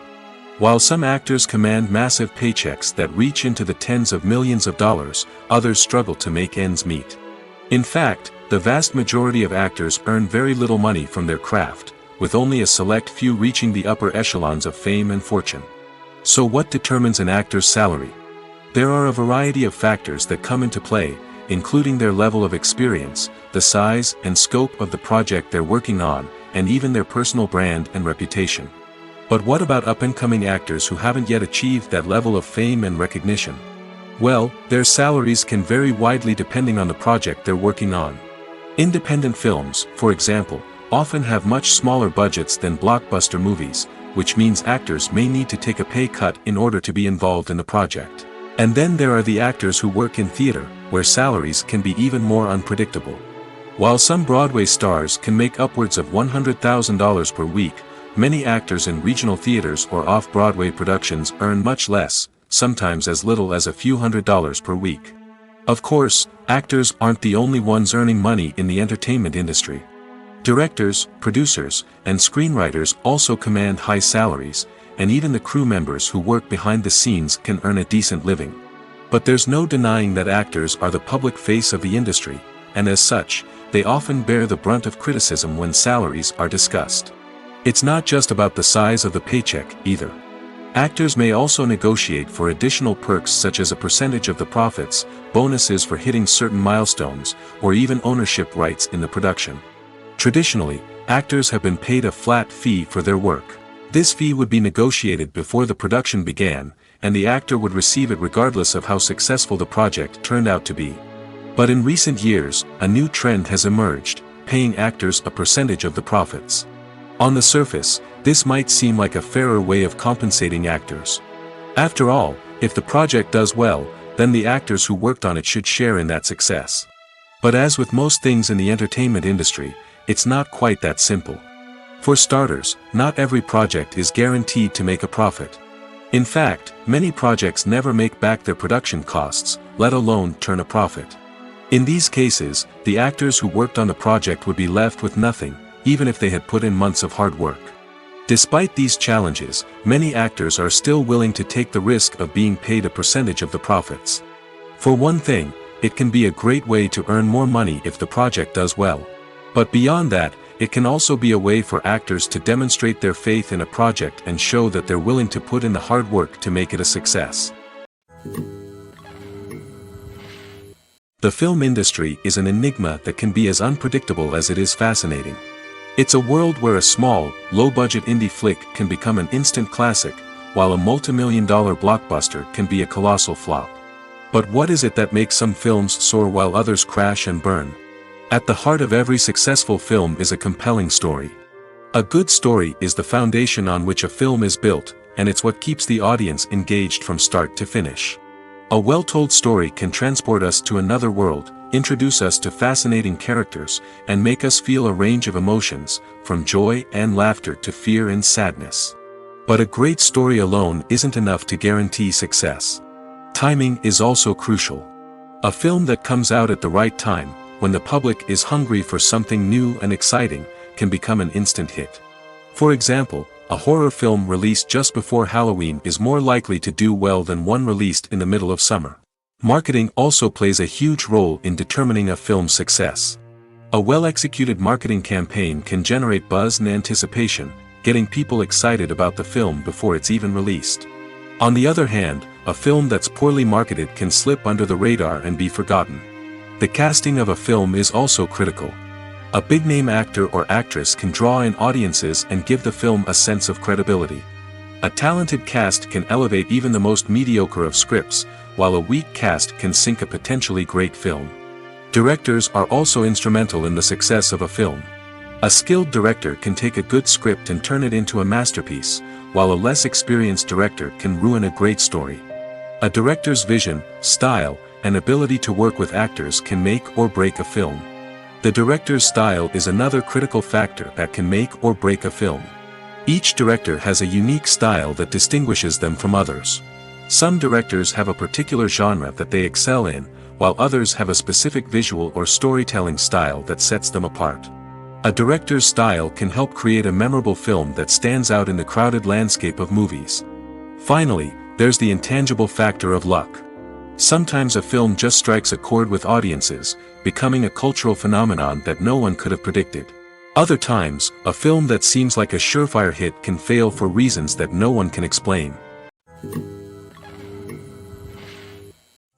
While some actors command massive paychecks that reach into the tens of millions of dollars, others struggle to make ends meet. In fact, the vast majority of actors earn very little money from their craft, with only a select few reaching the upper echelons of fame and fortune. So what determines an actor's salary? There are a variety of factors that come into play, including their level of experience, the size and scope of the project they're working on, and even their personal brand and reputation. But what about up-and-coming actors who haven't yet achieved that level of fame and recognition? Well, their salaries can vary widely depending on the project they're working on. Independent films, for example, often have much smaller budgets than blockbuster movies, which means actors may need to take a pay cut in order to be involved in the project. And then there are the actors who work in theater, where salaries can be even more unpredictable. While some Broadway stars can make upwards of $100,000 per week, many actors in regional theaters or off-Broadway productions earn much less, sometimes as little as a few $100s per week. Of course, actors aren't the only ones earning money in the entertainment industry. Directors, producers, and screenwriters also command high salaries, and even the crew members who work behind the scenes can earn a decent living. But there's no denying that actors are the public face of the industry, and as such, they often bear the brunt of criticism when salaries are discussed. It's not just about the size of the paycheck, either. Actors may also negotiate for additional perks such as a percentage of the profits, bonuses for hitting certain milestones, or even ownership rights in the production. Traditionally, actors have been paid a flat fee for their work. This fee would be negotiated before the production began, and the actor would receive it regardless of how successful the project turned out to be. But in recent years, a new trend has emerged, paying actors a percentage of the profits. On the surface, this might seem like a fairer way of compensating actors. After all, if the project does well, then the actors who worked on it should share in that success. But as with most things in the entertainment industry, it's not quite that simple. For starters, not every project is guaranteed to make a profit. In fact, many projects never make back their production costs, let alone turn a profit. In these cases, the actors who worked on the project would be left with nothing, even if they had put in months of hard work. Despite these challenges, many actors are still willing to take the risk of being paid a percentage of the profits. For one thing, it can be a great way to earn more money if the project does well. But beyond that, it can also be a way for actors to demonstrate their faith in a project and show that they're willing to put in the hard work to make it a success. The film industry is an enigma that can be as unpredictable as it is fascinating. It's a world where a small, low-budget indie flick can become an instant classic, while a multi-million-dollar blockbuster can be a colossal flop. But what is it that makes some films soar while others crash and burn? At the heart of every successful film is a compelling story. A good story is the foundation on which a film is built, and it's what keeps the audience engaged from start to finish. A well-told story can transport us to another world, introduce us to fascinating characters, and make us feel a range of emotions, from joy and laughter to fear and sadness. But a great story alone isn't enough to guarantee success. Timing is also crucial. A film that comes out at the right time, when the public is hungry for something new and exciting, can become an instant hit. For example, a horror film released just before Halloween is more likely to do well than one released in the middle of summer. Marketing also plays a huge role in determining a film's success. A well-executed marketing campaign can generate buzz and anticipation, getting people excited about the film before it's even released. On the other hand, a film that's poorly marketed can slip under the radar and be forgotten. The casting of a film is also critical. A big-name actor or actress can draw in audiences and give the film a sense of credibility. A talented cast can elevate even the most mediocre of scripts, while a weak cast can sink a potentially great film. Directors are also instrumental in the success of a film. A skilled director can take a good script and turn it into a masterpiece, while a less experienced director can ruin a great story. A director's vision, style, and ability to work with actors can make or break a film. The director's style is another critical factor that can make or break a film. Each director has a unique style that distinguishes them from others. Some directors have a particular genre that they excel in, while others have a specific visual or storytelling style that sets them apart. A director's style can help create a memorable film that stands out in the crowded landscape of movies. Finally, there's the intangible factor of luck. Sometimes a film just strikes a chord with audiences, becoming a cultural phenomenon that no one could have predicted. Other times, a film that seems like a surefire hit can fail for reasons that no one can explain.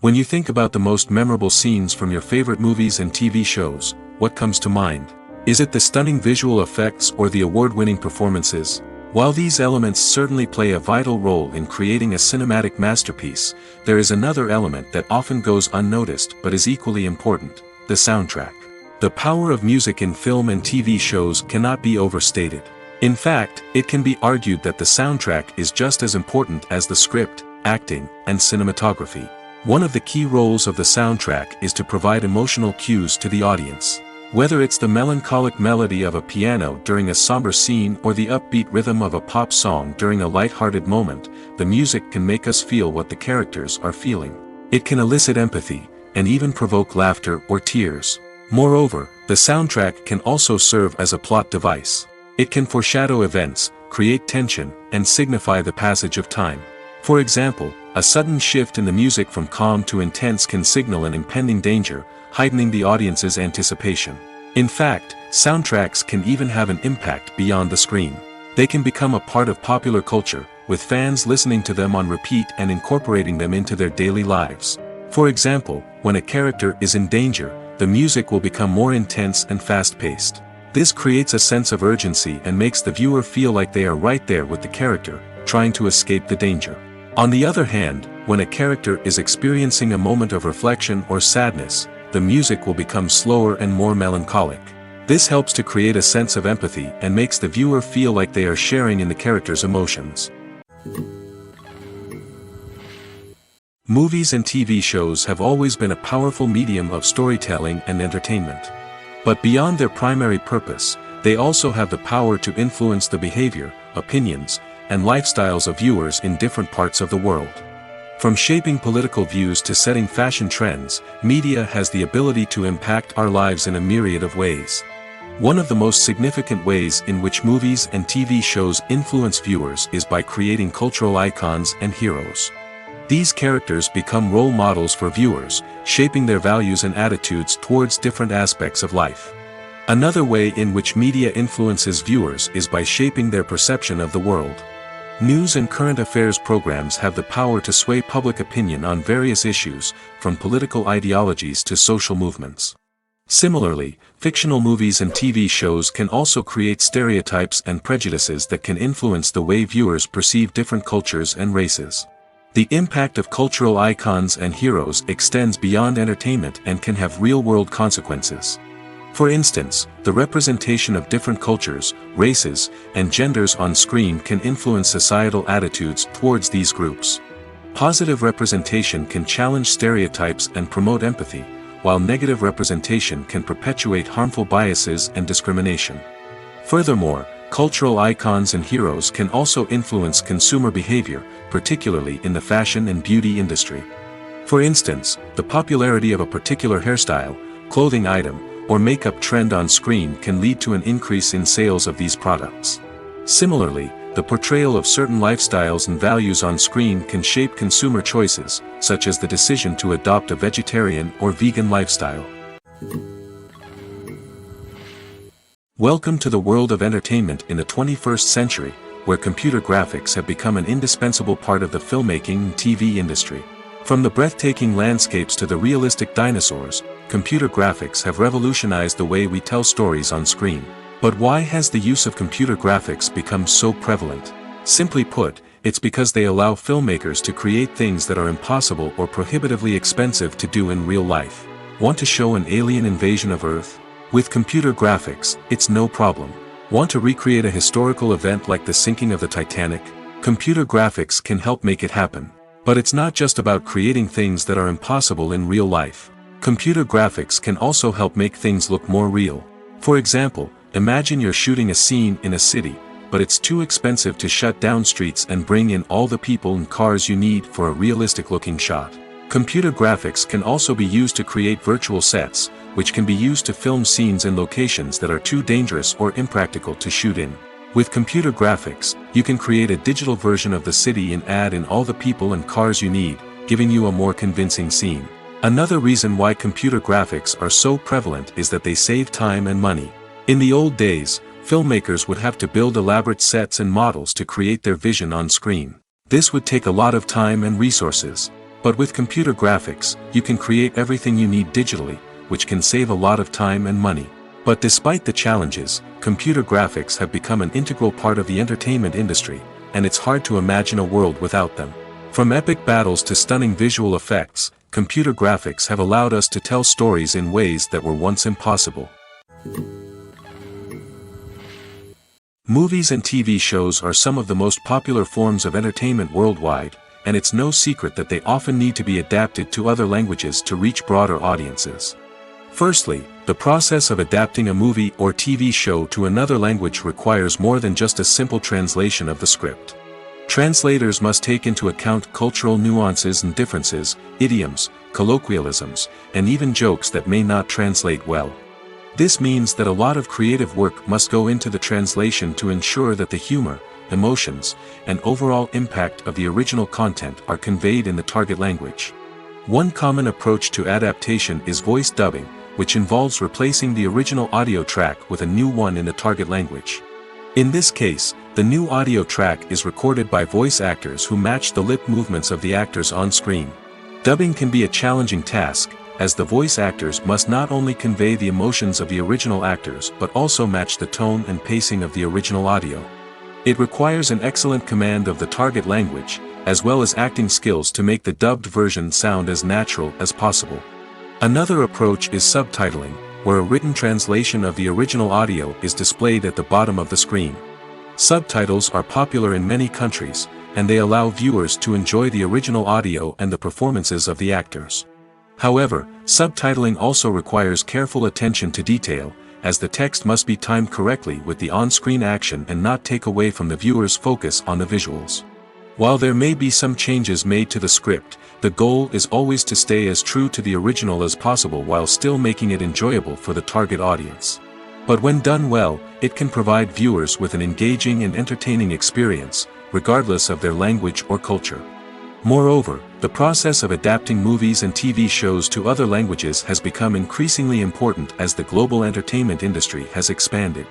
When you think about the most memorable scenes from your favorite movies and TV shows, what comes to mind? Is it the stunning visual effects or the award-winning performances? While these elements certainly play a vital role in creating a cinematic masterpiece, there is another element that often goes unnoticed but is equally important: the soundtrack. The power of music in film and TV shows cannot be overstated. In fact, it can be argued that the soundtrack is just as important as the script, acting, and cinematography. One of the key roles of the soundtrack is to provide emotional cues to the audience. Whether it's the melancholic melody of a piano during a somber scene or the upbeat rhythm of a pop song during a light-hearted moment, the music can make us feel what the characters are feeling. It can elicit empathy, and even provoke laughter or tears. Moreover, the soundtrack can also serve as a plot device. It can foreshadow events, create tension, and signify the passage of time. For example, a sudden shift in the music from calm to intense can signal an impending danger, heightening the audience's anticipation. In fact, soundtracks can even have an impact beyond the screen. They can become a part of popular culture, with fans listening to them on repeat and incorporating them into their daily lives. For example, when a character is in danger, the music will become more intense and fast-paced. This creates a sense of urgency and makes the viewer feel like they are right there with the character, trying to escape the danger. On the other hand, when a character is experiencing a moment of reflection or sadness, the music will become slower and more melancholic. This helps to create a sense of empathy and makes the viewer feel like they are sharing in the character's emotions. Movies and TV shows have always been a powerful medium of storytelling and entertainment. But beyond their primary purpose, they also have the power to influence the behavior, opinions, and lifestyles of viewers in different parts of the world. From shaping political views to setting fashion trends, media has the ability to impact our lives in a myriad of ways. One of the most significant ways in which movies and TV shows influence viewers is by creating cultural icons and heroes. These characters become role models for viewers, shaping their values and attitudes towards different aspects of life. Another way in which media influences viewers is by shaping their perception of the world. News and current affairs programs have the power to sway public opinion on various issues, from political ideologies to social movements. Similarly, fictional movies and TV shows can also create stereotypes and prejudices that can influence the way viewers perceive different cultures and races. The impact of cultural icons and heroes extends beyond entertainment and can have real-world consequences. For instance, the representation of different cultures, races, and genders on screen can influence societal attitudes towards these groups. Positive representation can challenge stereotypes and promote empathy, while negative representation can perpetuate harmful biases and discrimination. Furthermore, cultural icons and heroes can also influence consumer behavior, particularly in the fashion and beauty industry. For instance, the popularity of a particular hairstyle, clothing item, or makeup trend on screen can lead to an increase in sales of these products. Similarly, the portrayal of certain lifestyles and values on screen can shape consumer choices, such as the decision to adopt a vegetarian or vegan lifestyle. Welcome to the world of entertainment in the 21st century, where computer graphics have become an indispensable part of the filmmaking and TV industry. From the breathtaking landscapes to the realistic dinosaurs, computer graphics have revolutionized the way we tell stories on screen. But why has the use of computer graphics become so prevalent? Simply put, it's because they allow filmmakers to create things that are impossible or prohibitively expensive to do in real life. Want to show an alien invasion of Earth? With computer graphics, it's no problem. Want to recreate a historical event like the sinking of the Titanic? Computer graphics can help make it happen. But it's not just about creating things that are impossible in real life. Computer graphics can also help make things look more real. For example, imagine you're shooting a scene in a city, but it's too expensive to shut down streets and bring in all the people and cars you need for a realistic-looking shot. Computer graphics can also be used to create virtual sets, which can be used to film scenes in locations that are too dangerous or impractical to shoot in. With computer graphics, you can create a digital version of the city and add in all the people and cars you need, giving you a more convincing scene. Another reason why computer graphics are so prevalent is that they save time and money. In the old days, filmmakers would have to build elaborate sets and models to create their vision on screen. This would take a lot of time and resources. But with computer graphics, you can create everything you need digitally, which can save a lot of time and money. But despite the challenges, computer graphics have become an integral part of the entertainment industry, and it's hard to imagine a world without them. From epic battles to stunning visual effects, computer graphics have allowed us to tell stories in ways that were once impossible. Movies and TV shows are some of the most popular forms of entertainment worldwide, and it's no secret that they often need to be adapted to other languages to reach broader audiences. Firstly, the process of adapting a movie or TV show to another language requires more than just a simple translation of the script. Translators must take into account cultural nuances and differences, idioms, colloquialisms, and even jokes that may not translate well. This means that a lot of creative work must go into the translation to ensure that the humor, emotions, and overall impact of the original content are conveyed in the target language. One common approach to adaptation is voice dubbing, which involves replacing the original audio track with a new one in the target language. In this case, the new audio track is recorded by voice actors who match the lip movements of the actors on screen. Dubbing can be a challenging task, as the voice actors must not only convey the emotions of the original actors but also match the tone and pacing of the original audio. It requires an excellent command of the target language, as well as acting skills to make the dubbed version sound as natural as possible. Another approach is subtitling, where a written translation of the original audio is displayed at the bottom of the screen. Subtitles are popular in many countries, and they allow viewers to enjoy the original audio and the performances of the actors. However, subtitling also requires careful attention to detail, as the text must be timed correctly with the on-screen action and not take away from the viewer's focus on the visuals. While there may be some changes made to the script, the goal is always to stay as true to the original as possible while still making it enjoyable for the target audience. But when done well, it can provide viewers with an engaging and entertaining experience, regardless of their language or culture. Moreover, the process of adapting movies and TV shows to other languages has become increasingly important as the global entertainment industry has expanded.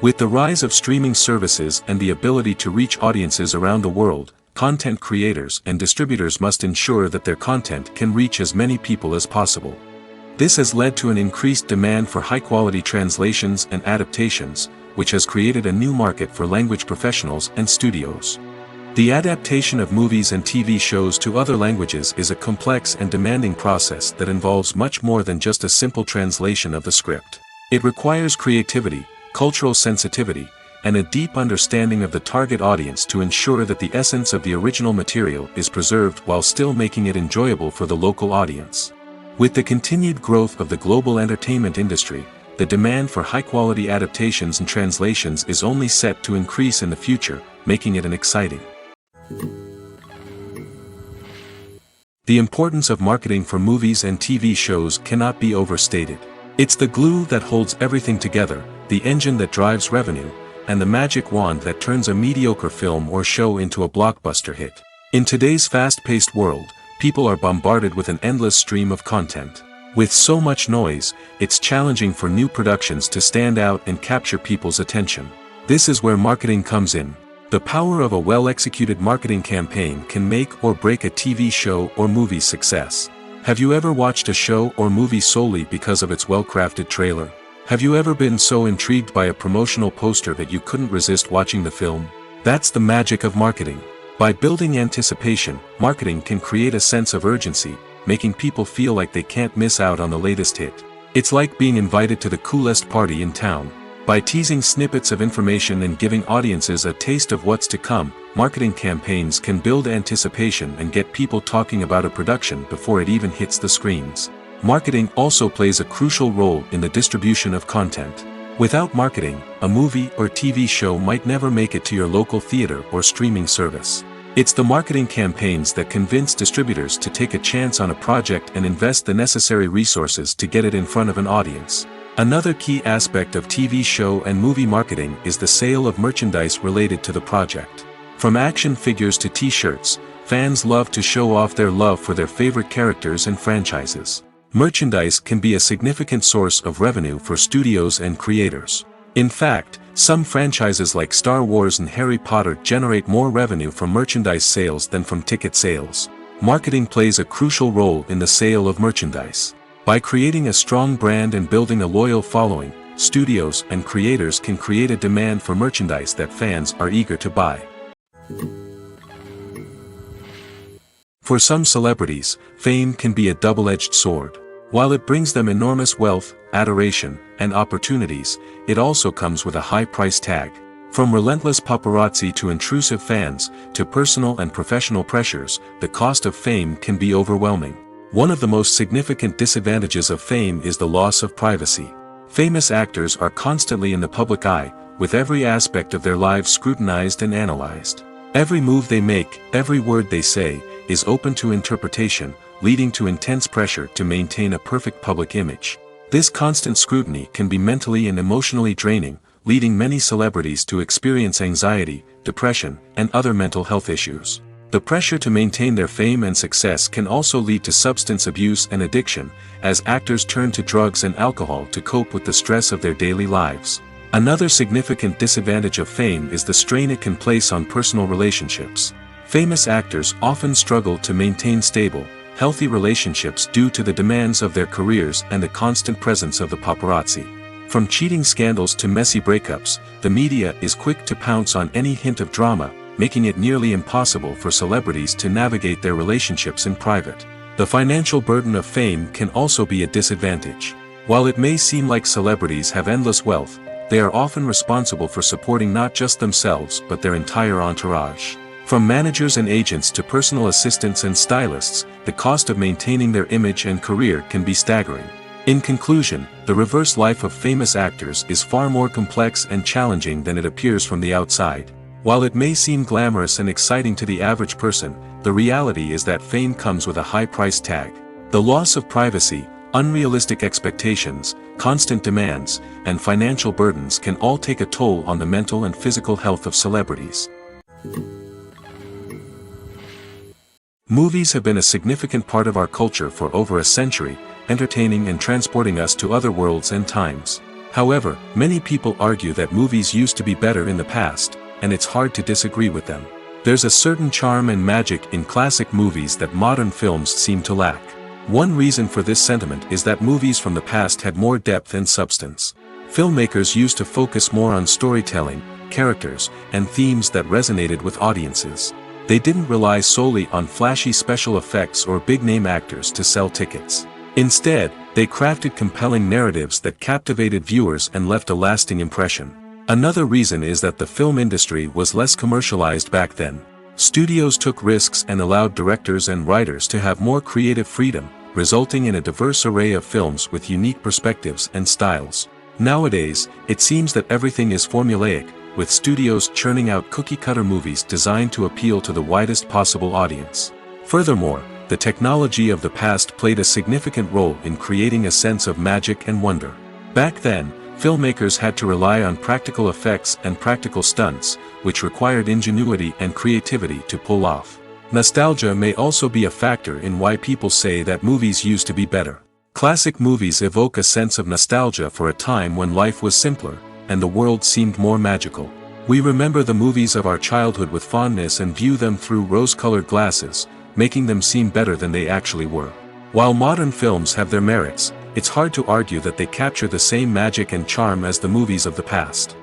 With the rise of streaming services and the ability to reach audiences around the world, content creators and distributors must ensure that their content can reach as many people as possible. This has led to an increased demand for high-quality translations and adaptations, which has created a new market for language professionals and studios. The adaptation of movies and TV shows to other languages is a complex and demanding process that involves much more than just a simple translation of the script. It requires creativity, cultural sensitivity, and a deep understanding of the target audience to ensure that the essence of the original material is preserved while still making it enjoyable for the local audience. With the continued growth of the global entertainment industry, the demand for high-quality adaptations and translations is only set to increase in the future, making it an exciting. The importance of marketing for movies and TV shows cannot be overstated. It's the glue that holds everything together, the engine that drives revenue, and the magic wand that turns a mediocre film or show into a blockbuster hit. In today's fast-paced world, people are bombarded with an endless stream of content. With so much noise, it's challenging for new productions to stand out and capture people's attention. This is where marketing comes in. The power of a well-executed marketing campaign can make or break a TV show or movie's success. Have you ever watched a show or movie solely because of its well-crafted trailer? Have you ever been so intrigued by a promotional poster that you couldn't resist watching the film? That's the magic of marketing. By building anticipation, marketing can create a sense of urgency, making people feel like they can't miss out on the latest hit. It's like being invited to the coolest party in town. By teasing snippets of information and giving audiences a taste of what's to come, marketing campaigns can build anticipation and get people talking about a production before it even hits the screens. Marketing also plays a crucial role in the distribution of content. Without marketing, a movie or TV show might never make it to your local theater or streaming service. It's the marketing campaigns that convince distributors to take a chance on a project and invest the necessary resources to get it in front of an audience. Another key aspect of TV show and movie marketing is the sale of merchandise related to the project. From action figures to t-shirts, fans love to show off their love for their favorite characters and franchises. Merchandise can be a significant source of revenue for studios and creators. In fact, some franchises like Star Wars and Harry Potter generate more revenue from merchandise sales than from ticket sales. Marketing plays a crucial role in the sale of merchandise. By creating a strong brand and building a loyal following, studios and creators can create a demand for merchandise that fans are eager to buy. For some celebrities, fame can be a double-edged sword. While it brings them enormous wealth, adoration, and opportunities, it also comes with a high price tag. From relentless paparazzi to intrusive fans, to personal and professional pressures, the cost of fame can be overwhelming. One of the most significant disadvantages of fame is the loss of privacy. Famous actors are constantly in the public eye, with every aspect of their lives scrutinized and analyzed. Every move they make, every word they say, is open to interpretation, leading to intense pressure to maintain a perfect public image. This constant scrutiny can be mentally and emotionally draining, leading many celebrities to experience anxiety, depression, and other mental health issues. The pressure to maintain their fame and success can also lead to substance abuse and addiction, as actors turn to drugs and alcohol to cope with the stress of their daily lives. Another significant disadvantage of fame is the strain it can place on personal relationships. Famous actors often struggle to maintain stable, healthy relationships due to the demands of their careers and the constant presence of the paparazzi. From cheating scandals to messy breakups, the media is quick to pounce on any hint of drama, making it nearly impossible for celebrities to navigate their relationships in private. The financial burden of fame can also be a disadvantage. While it may seem like celebrities have endless wealth, they are often responsible for supporting not just themselves but their entire entourage. From managers and agents to personal assistants and stylists, the cost of maintaining their image and career can be staggering. In conclusion, the reverse life of famous actors is far more complex and challenging than it appears from the outside. While it may seem glamorous and exciting to the average person, the reality is that fame comes with a high price tag. The loss of privacy, unrealistic expectations, constant demands, and financial burdens can all take a toll on the mental and physical health of celebrities. Movies have been a significant part of our culture for over a century, entertaining and transporting us to other worlds and times. However, many people argue that movies used to be better in the past, and it's hard to disagree with them. There's a certain charm and magic in classic movies that modern films seem to lack. One reason for this sentiment is that movies from the past had more depth and substance. Filmmakers used to focus more on storytelling, characters, and themes that resonated with audiences. They didn't rely solely on flashy special effects or big-name actors to sell tickets. Instead, they crafted compelling narratives that captivated viewers and left a lasting impression. Another reason is that the film industry was less commercialized back then. Studios took risks and allowed directors and writers to have more creative freedom, resulting in a diverse array of films with unique perspectives and styles. Nowadays, it seems that everything is formulaic, with studios churning out cookie-cutter movies designed to appeal to the widest possible audience. Furthermore, the technology of the past played a significant role in creating a sense of magic and wonder. Back then, filmmakers had to rely on practical effects and practical stunts, which required ingenuity and creativity to pull off. Nostalgia may also be a factor in why people say that movies used to be better. Classic movies evoke a sense of nostalgia for a time when life was simpler, and the world seemed more magical. We remember the movies of our childhood with fondness and view them through rose-colored glasses, making them seem better than they actually were. While modern films have their merits, it's hard to argue that they capture the same magic and charm as the movies of the past.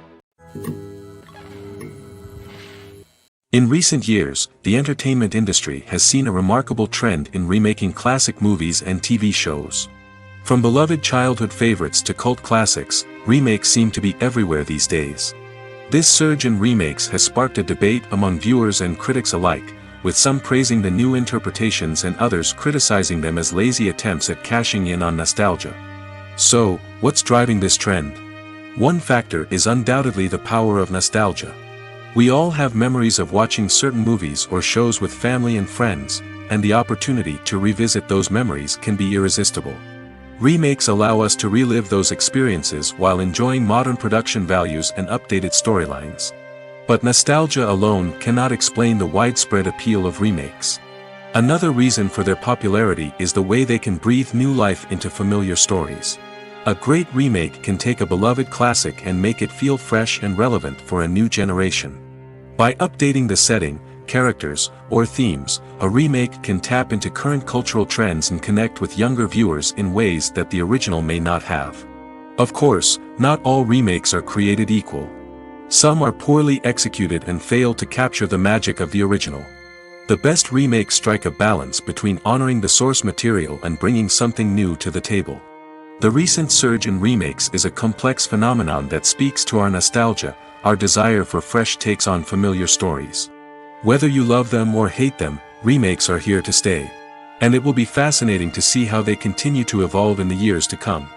In recent years, the entertainment industry has seen a remarkable trend in remaking classic movies and TV shows. From beloved childhood favorites to cult classics, remakes seem to be everywhere these days. This surge in remakes has sparked a debate among viewers and critics alike, with some praising the new interpretations and others criticizing them as lazy attempts at cashing in on nostalgia. So, what's driving this trend? One factor is undoubtedly the power of nostalgia. We all have memories of watching certain movies or shows with family and friends, and the opportunity to revisit those memories can be irresistible. Remakes allow us to relive those experiences while enjoying modern production values and updated storylines. But nostalgia alone cannot explain the widespread appeal of remakes. Another reason for their popularity is the way they can breathe new life into familiar stories. A great remake can take a beloved classic and make it feel fresh and relevant for a new generation. By updating the setting, characters, or themes, a remake can tap into current cultural trends and connect with younger viewers in ways that the original may not have. Of course, not all remakes are created equal. Some are poorly executed and fail to capture the magic of the original. The best remakes strike a balance between honoring the source material and bringing something new to the table. The recent surge in remakes is a complex phenomenon that speaks to our nostalgia, our desire for fresh takes on familiar stories. Whether you love them or hate them, remakes are here to stay. And it will be fascinating to see how they continue to evolve in the years to come.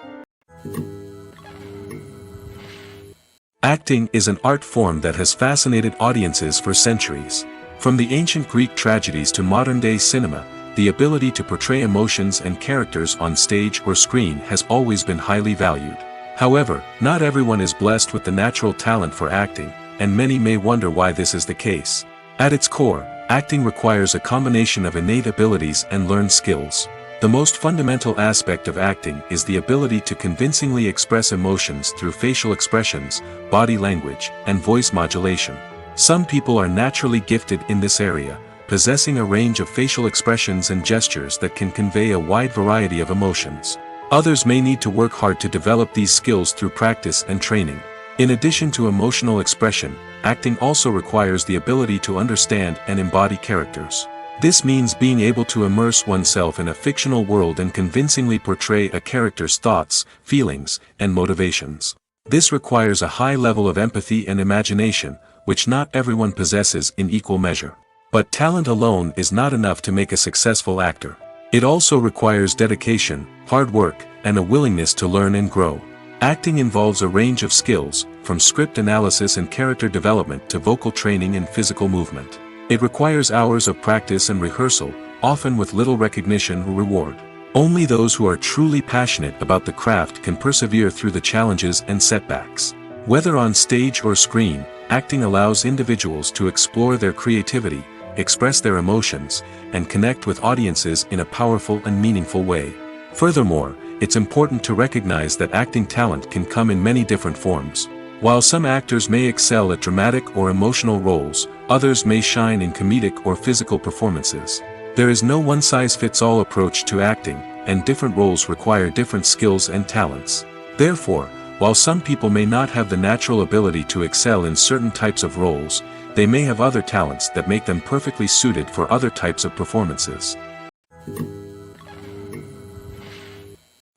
Acting is an art form that has fascinated audiences for centuries. From the ancient Greek tragedies to modern-day cinema, the ability to portray emotions and characters on stage or screen has always been highly valued. However, not everyone is blessed with the natural talent for acting, and many may wonder why this is the case. At its core, acting requires a combination of innate abilities and learned skills. The most fundamental aspect of acting is the ability to convincingly express emotions through facial expressions, body language, and voice modulation. Some people are naturally gifted in this area, possessing a range of facial expressions and gestures that can convey a wide variety of emotions. Others may need to work hard to develop these skills through practice and training. In addition to emotional expression, acting also requires the ability to understand and embody characters. This means being able to immerse oneself in a fictional world and convincingly portray a character's thoughts, feelings, and motivations. This requires a high level of empathy and imagination, which not everyone possesses in equal measure. But talent alone is not enough to make a successful actor. It also requires dedication, hard work, and a willingness to learn and grow. Acting involves a range of skills, from script analysis and character development to vocal training and physical movement. It requires hours of practice and rehearsal, often with little recognition or reward. Only those who are truly passionate about the craft can persevere through the challenges and setbacks. Whether on stage or screen, acting allows individuals to explore their creativity, express their emotions, and connect with audiences in a powerful and meaningful way. Furthermore, it's important to recognize that acting talent can come in many different forms. While some actors may excel at dramatic or emotional roles, others may shine in comedic or physical performances. There is no one-size-fits-all approach to acting, and different roles require different skills and talents. Therefore, while some people may not have the natural ability to excel in certain types of roles, they may have other talents that make them perfectly suited for other types of performances.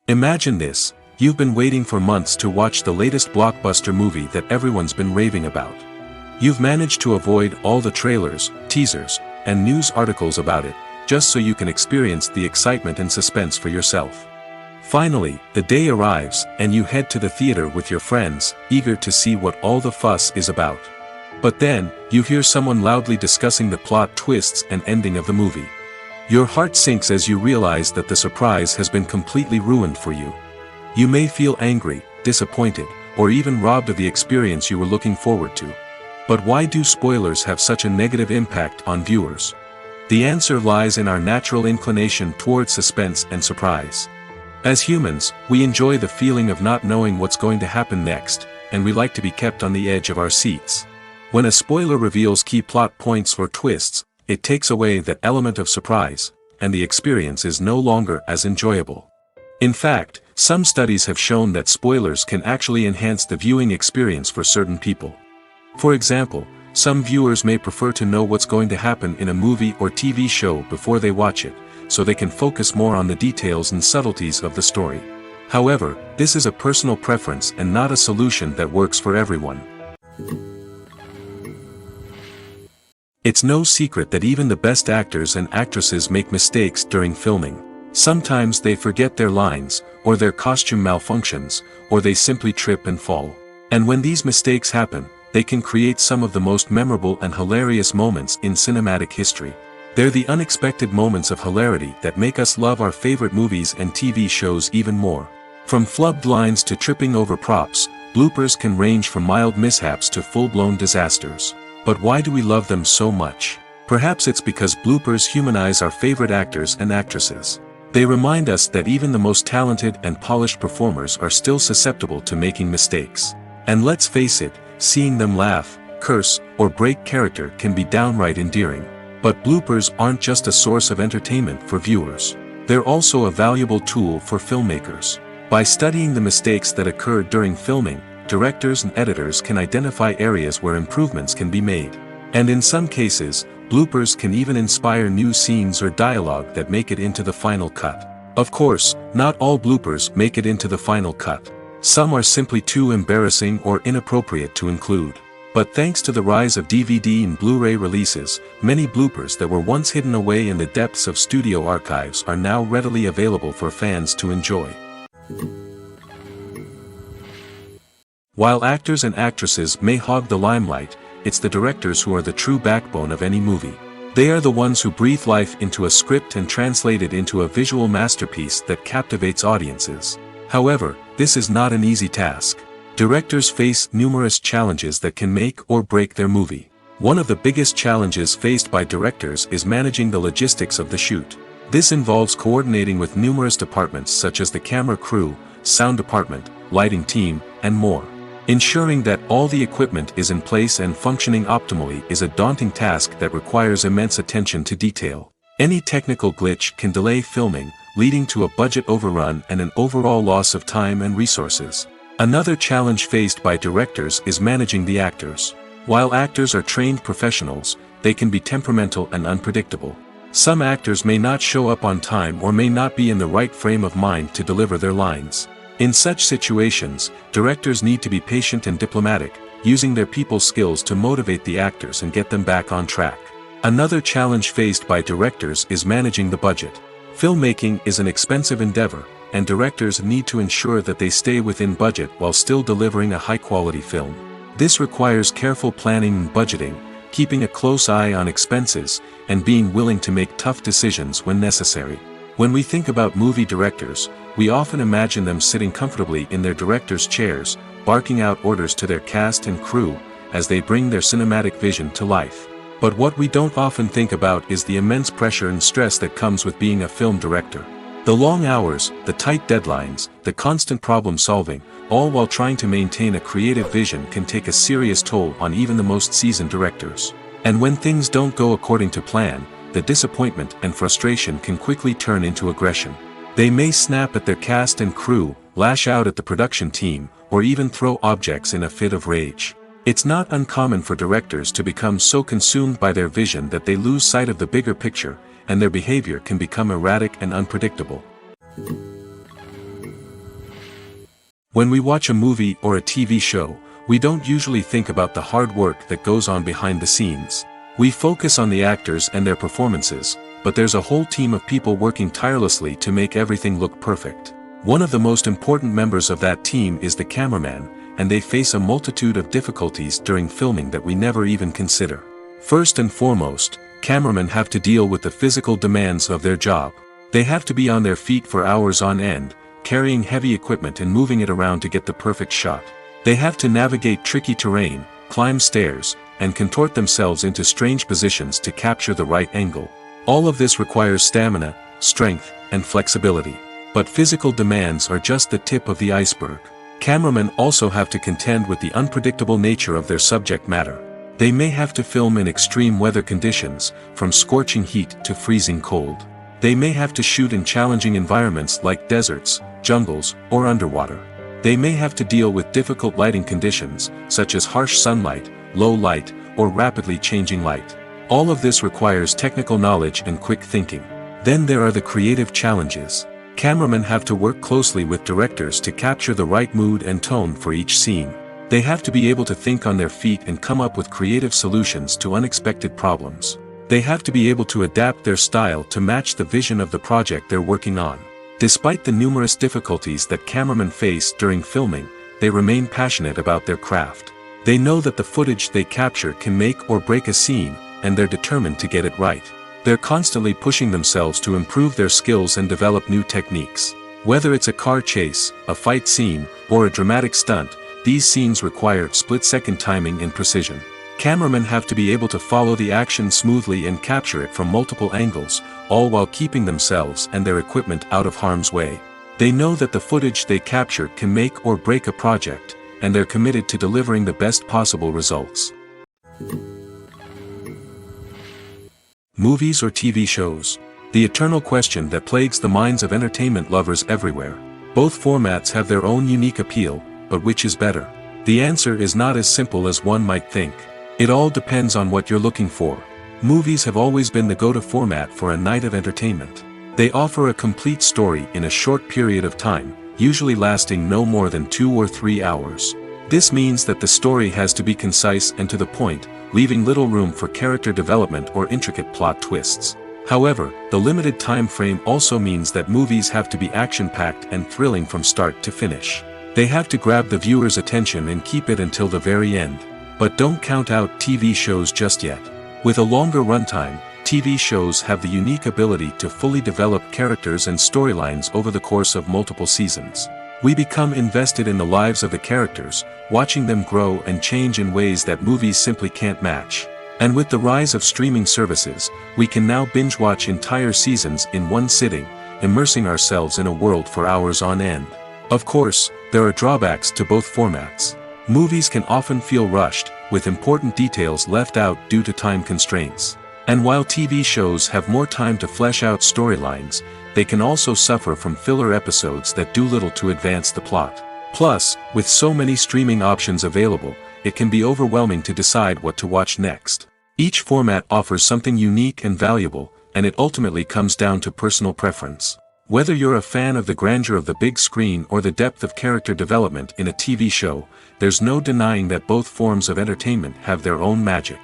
Imagine this: you've been waiting for months to watch the latest blockbuster movie that everyone's been raving about. You've managed to avoid all the trailers, teasers, and news articles about it, just so you can experience the excitement and suspense for yourself. Finally, the day arrives, and you head to the theater with your friends, eager to see what all the fuss is about. But then, you hear someone loudly discussing the plot twists and ending of the movie. Your heart sinks as you realize that the surprise has been completely ruined for you. You may feel angry, disappointed, or even robbed of the experience you were looking forward to. But why do spoilers have such a negative impact on viewers? The answer lies in our natural inclination towards suspense and surprise. As humans, we enjoy the feeling of not knowing what's going to happen next, and we like to be kept on the edge of our seats. When a spoiler reveals key plot points or twists, it takes away that element of surprise, and the experience is no longer as enjoyable. In fact, some studies have shown that spoilers can actually enhance the viewing experience for certain people. For example, some viewers may prefer to know what's going to happen in a movie or TV show before they watch it, so they can focus more on the details and subtleties of the story. However, this is a personal preference and not a solution that works for everyone. It's no secret that even the best actors and actresses make mistakes during filming. Sometimes they forget their lines, or their costume malfunctions, or they simply trip and fall. And when these mistakes happen, they can create some of the most memorable and hilarious moments in cinematic history. They're the unexpected moments of hilarity that make us love our favorite movies and TV shows even more. From flubbed lines to tripping over props, bloopers can range from mild mishaps to full-blown disasters. But why do we love them so much? Perhaps it's because bloopers humanize our favorite actors and actresses. They remind us that even the most talented and polished performers are still susceptible to making mistakes. And let's face it, seeing them laugh, curse, or break character can be downright endearing. But bloopers aren't just a source of entertainment for viewers. They're also a valuable tool for filmmakers. By studying the mistakes that occurred during filming, directors and editors can identify areas where improvements can be made. And in some cases, bloopers can even inspire new scenes or dialogue that make it into the final cut. Of course, not all bloopers make it into the final cut. Some are simply too embarrassing or inappropriate to include. But thanks to the rise of DVD and Blu-ray releases, many bloopers that were once hidden away in the depths of studio archives are now readily available for fans to enjoy. While actors and actresses may hog the limelight, it's the directors who are the true backbone of any movie. They are the ones who breathe life into a script and translate it into a visual masterpiece that captivates audiences. However, this is not an easy task. Directors face numerous challenges that can make or break their movie. One of the biggest challenges faced by directors is managing the logistics of the shoot. This involves coordinating with numerous departments such as the camera crew, sound department, lighting team, and more. Ensuring that all the equipment is in place and functioning optimally is a daunting task that requires immense attention to detail. Any technical glitch can delay filming, leading to a budget overrun and an overall loss of time and resources. Another challenge faced by directors is managing the actors. While actors are trained professionals, they can be temperamental and unpredictable. Some actors may not show up on time or may not be in the right frame of mind to deliver their lines. In such situations, directors need to be patient and diplomatic, using their people skills to motivate the actors and get them back on track. Another challenge faced by directors is managing the budget. Filmmaking is an expensive endeavor, and directors need to ensure that they stay within budget while still delivering a high-quality film. This requires careful planning and budgeting, keeping a close eye on expenses, and being willing to make tough decisions when necessary. When we think about movie directors, we often imagine them sitting comfortably in their director's chairs, barking out orders to their cast and crew, as they bring their cinematic vision to life. But what we don't often think about is the immense pressure and stress that comes with being a film director. The long hours, the tight deadlines, the constant problem-solving, all while trying to maintain a creative vision can take a serious toll on even the most seasoned directors. And when things don't go according to plan, the disappointment and frustration can quickly turn into aggression. They may snap at their cast and crew, lash out at the production team, or even throw objects in a fit of rage. It's not uncommon for directors to become so consumed by their vision that they lose sight of the bigger picture, and their behavior can become erratic and unpredictable. When we watch a movie or a TV show, we don't usually think about the hard work that goes on behind the scenes. We focus on the actors and their performances, but there's a whole team of people working tirelessly to make everything look perfect. One of the most important members of that team is the cameraman, and they face a multitude of difficulties during filming that we never even consider. First and foremost, cameramen have to deal with the physical demands of their job. They have to be on their feet for hours on end, carrying heavy equipment and moving it around to get the perfect shot. They have to navigate tricky terrain, climb stairs, and contort themselves into strange positions to capture the right angle. All of this requires stamina, strength, and flexibility. But physical demands are just the tip of the iceberg. Cameramen also have to contend with the unpredictable nature of their subject matter. They may have to film in extreme weather conditions, from scorching heat to freezing cold. They may have to shoot in challenging environments like deserts, jungles, or underwater. They may have to deal with difficult lighting conditions, such as harsh sunlight, low light, or rapidly changing light. All of this requires technical knowledge and quick thinking. Then there are the creative challenges. Cameramen have to work closely with directors to capture the right mood and tone for each scene. They have to be able to think on their feet and come up with creative solutions to unexpected problems. They have to be able to adapt their style to match the vision of the project they're working on. Despite the numerous difficulties that cameramen face during filming, they remain passionate about their craft. They know that the footage they capture can make or break a scene, and they're determined to get it right. They're constantly pushing themselves to improve their skills and develop new techniques. Whether it's a car chase, a fight scene, or a dramatic stunt, these scenes require split-second timing and precision. Cameramen have to be able to follow the action smoothly and capture it from multiple angles, all while keeping themselves and their equipment out of harm's way. They know that the footage they capture can make or break a project, and they're committed to delivering the best possible results. Movies or TV shows? The eternal question that plagues the minds of entertainment lovers everywhere. Both formats have their own unique appeal, but which is better? The answer is not as simple as one might think. It all depends on what you're looking for. Movies have always been the go-to format for a night of entertainment. They offer a complete story in a short period of time, usually lasting no more than 2 or 3 hours. This means that the story has to be concise and to the point, leaving little room for character development or intricate plot twists. However, the limited time frame also means that movies have to be action-packed and thrilling from start to finish. They have to grab the viewer's attention and keep it until the very end. But don't count out TV shows just yet. With a longer runtime, TV shows have the unique ability to fully develop characters and storylines over the course of multiple seasons. We become invested in the lives of the characters, watching them grow and change in ways that movies simply can't match. And with the rise of streaming services, we can now binge-watch entire seasons in one sitting, immersing ourselves in a world for hours on end. Of course, there are drawbacks to both formats. Movies can often feel rushed, with important details left out due to time constraints. And while TV shows have more time to flesh out storylines, they can also suffer from filler episodes that do little to advance the plot. Plus, with so many streaming options available, it can be overwhelming to decide what to watch next. Each format offers something unique and valuable, and it ultimately comes down to personal preference. Whether you're a fan of the grandeur of the big screen or the depth of character development in a TV show, there's no denying that both forms of entertainment have their own magic.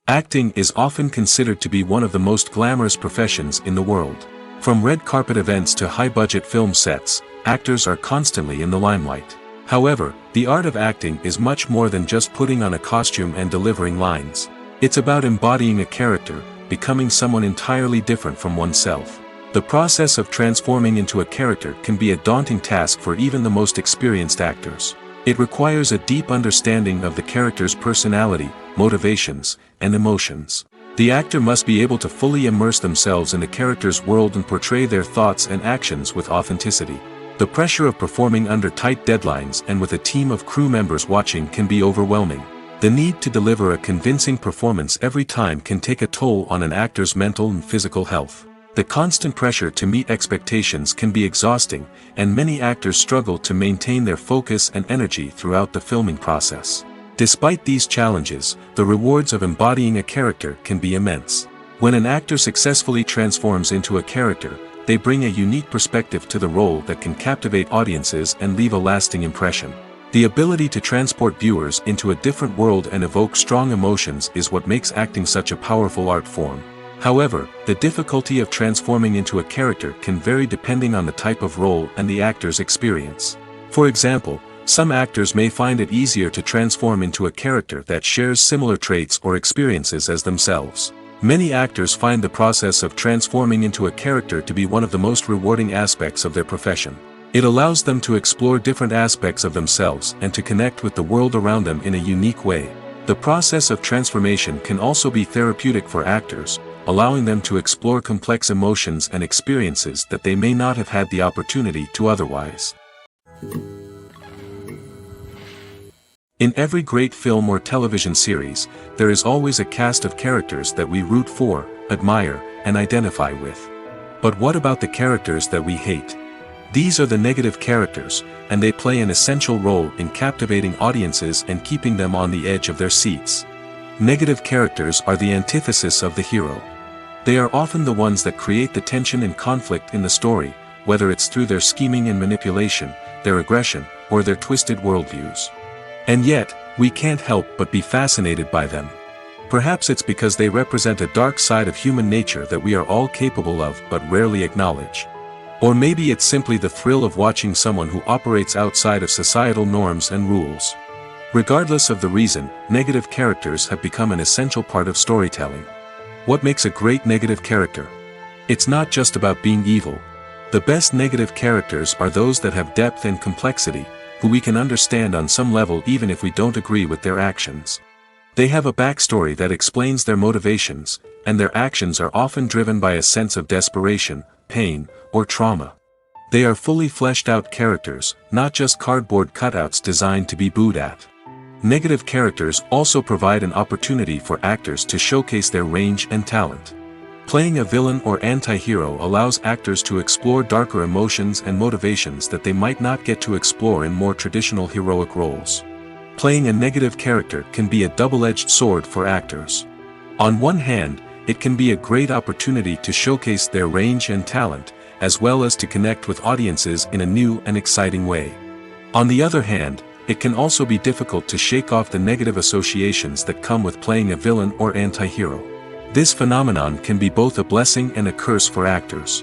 Acting is often considered to be one of the most glamorous professions in the world. From red carpet events to high-budget film sets, actors are constantly in the limelight. However, the art of acting is much more than just putting on a costume and delivering lines. It's about embodying a character, becoming someone entirely different from oneself. The process of transforming into a character can be a daunting task for even the most experienced actors. It requires a deep understanding of the character's personality, motivations, and emotions. The actor must be able to fully immerse themselves in the character's world and portray their thoughts and actions with authenticity. The pressure of performing under tight deadlines and with a team of crew members watching can be overwhelming. The need to deliver a convincing performance every time can take a toll on an actor's mental and physical health. The constant pressure to meet expectations can be exhausting, and many actors struggle to maintain their focus and energy throughout the filming process. Despite these challenges, the rewards of embodying a character can be immense. When an actor successfully transforms into a character, they bring a unique perspective to the role that can captivate audiences and leave a lasting impression. The ability to transport viewers into a different world and evoke strong emotions is what makes acting such a powerful art form. However, the difficulty of transforming into a character can vary depending on the type of role and the actor's experience. For example, some actors may find it easier to transform into a character that shares similar traits or experiences as themselves. Many actors find the process of transforming into a character to be one of the most rewarding aspects of their profession. It allows them to explore different aspects of themselves and to connect with the world around them in a unique way. The process of transformation can also be therapeutic for actors, allowing them to explore complex emotions and experiences that they may not have had the opportunity to otherwise. In every great film or television series, there is always a cast of characters that we root for, admire, and identify with. But what about the characters that we hate? These are the negative characters, and they play an essential role in captivating audiences and keeping them on the edge of their seats. Negative characters are the antithesis of the hero. They are often the ones that create the tension and conflict in the story, whether it's through their scheming and manipulation, their aggression, or their twisted worldviews. And yet, we can't help but be fascinated by them. Perhaps it's because they represent a dark side of human nature that we are all capable of but rarely acknowledge. Or maybe it's simply the thrill of watching someone who operates outside of societal norms and rules. Regardless of the reason, negative characters have become an essential part of storytelling. What makes a great negative character? It's not just about being evil. The best negative characters are those that have depth and complexity, who we can understand on some level even if we don't agree with their actions. They have a backstory that explains their motivations, and their actions are often driven by a sense of desperation, pain, or trauma. They are fully fleshed out characters, not just cardboard cutouts designed to be booed at. Negative characters also provide an opportunity for actors to showcase their range and talent. Playing a villain or anti-hero allows actors to explore darker emotions and motivations that they might not get to explore in more traditional heroic roles. Playing a negative character can be a double-edged sword for actors. On one hand, it can be a great opportunity to showcase their range and talent, as well as to connect with audiences in a new and exciting way. On the other hand, it can also be difficult to shake off the negative associations that come with playing a villain or anti-hero. This phenomenon can be both a blessing and a curse for actors.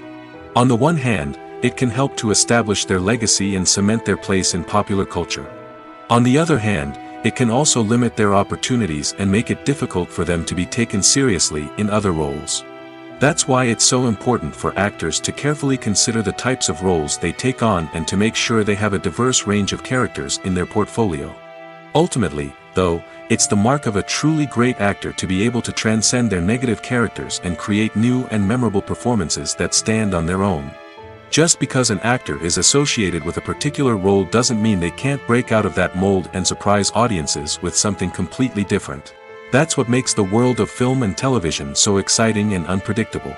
On the one hand, it can help to establish their legacy and cement their place in popular culture. On the other hand, it can also limit their opportunities and make it difficult for them to be taken seriously in other roles. That's why it's so important for actors to carefully consider the types of roles they take on and to make sure they have a diverse range of characters in their portfolio. Ultimately, though, it's the mark of a truly great actor to be able to transcend their negative characters and create new and memorable performances that stand on their own. Just because an actor is associated with a particular role doesn't mean they can't break out of that mold and surprise audiences with something completely different. That's what makes the world of film and television so exciting and unpredictable.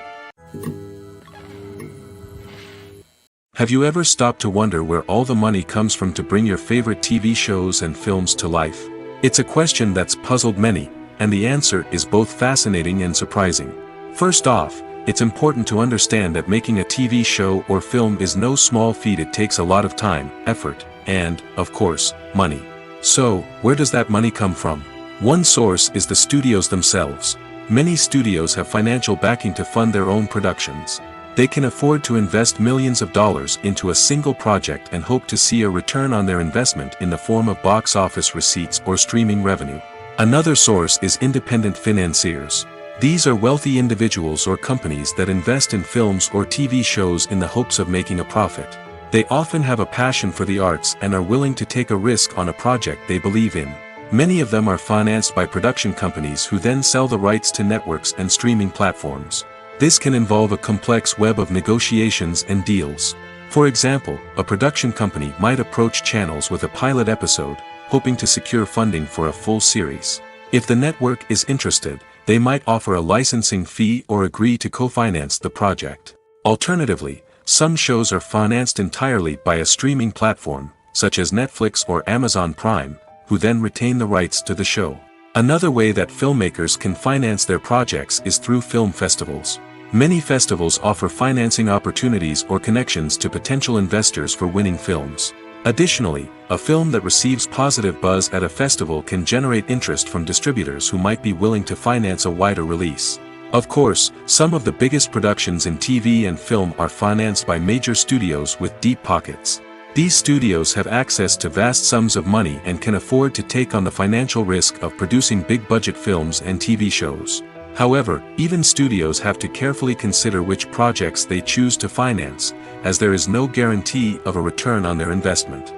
Have you ever stopped to wonder where all the money comes from to bring your favorite TV shows and films to life? It's a question that's puzzled many, and the answer is both fascinating and surprising. First off, it's important to understand that making a TV show or film is no small feat. It takes a lot of time, effort, and, of course, money. So, where does that money come from? One source is the studios themselves. Many studios have financial backing to fund their own productions. They can afford to invest millions of dollars into a single project and hope to see a return on their investment in the form of box office receipts or streaming revenue. Another source is independent financiers. These are wealthy individuals or companies that invest in films or TV shows in the hopes of making a profit. They often have a passion for the arts and are willing to take a risk on a project they believe in. Many of them are financed by production companies who then sell the rights to networks and streaming platforms. This can involve a complex web of negotiations and deals. For example, a production company might approach channels with a pilot episode, hoping to secure funding for a full series. If the network is interested, they might offer a licensing fee or agree to co-finance the project. Alternatively, some shows are financed entirely by a streaming platform, such as Netflix or Amazon Prime, who then retain the rights to the show. Another way that filmmakers can finance their projects is through film festivals. Many festivals offer financing opportunities or connections to potential investors for winning films. Additionally, a film that receives positive buzz at a festival can generate interest from distributors who might be willing to finance a wider release. Of course, some of the biggest productions in TV and film are financed by major studios with deep pockets. These studios have access to vast sums of money and can afford to take on the financial risk of producing big-budget films and TV shows. However, even studios have to carefully consider which projects they choose to finance, as there is no guarantee of a return on their investment.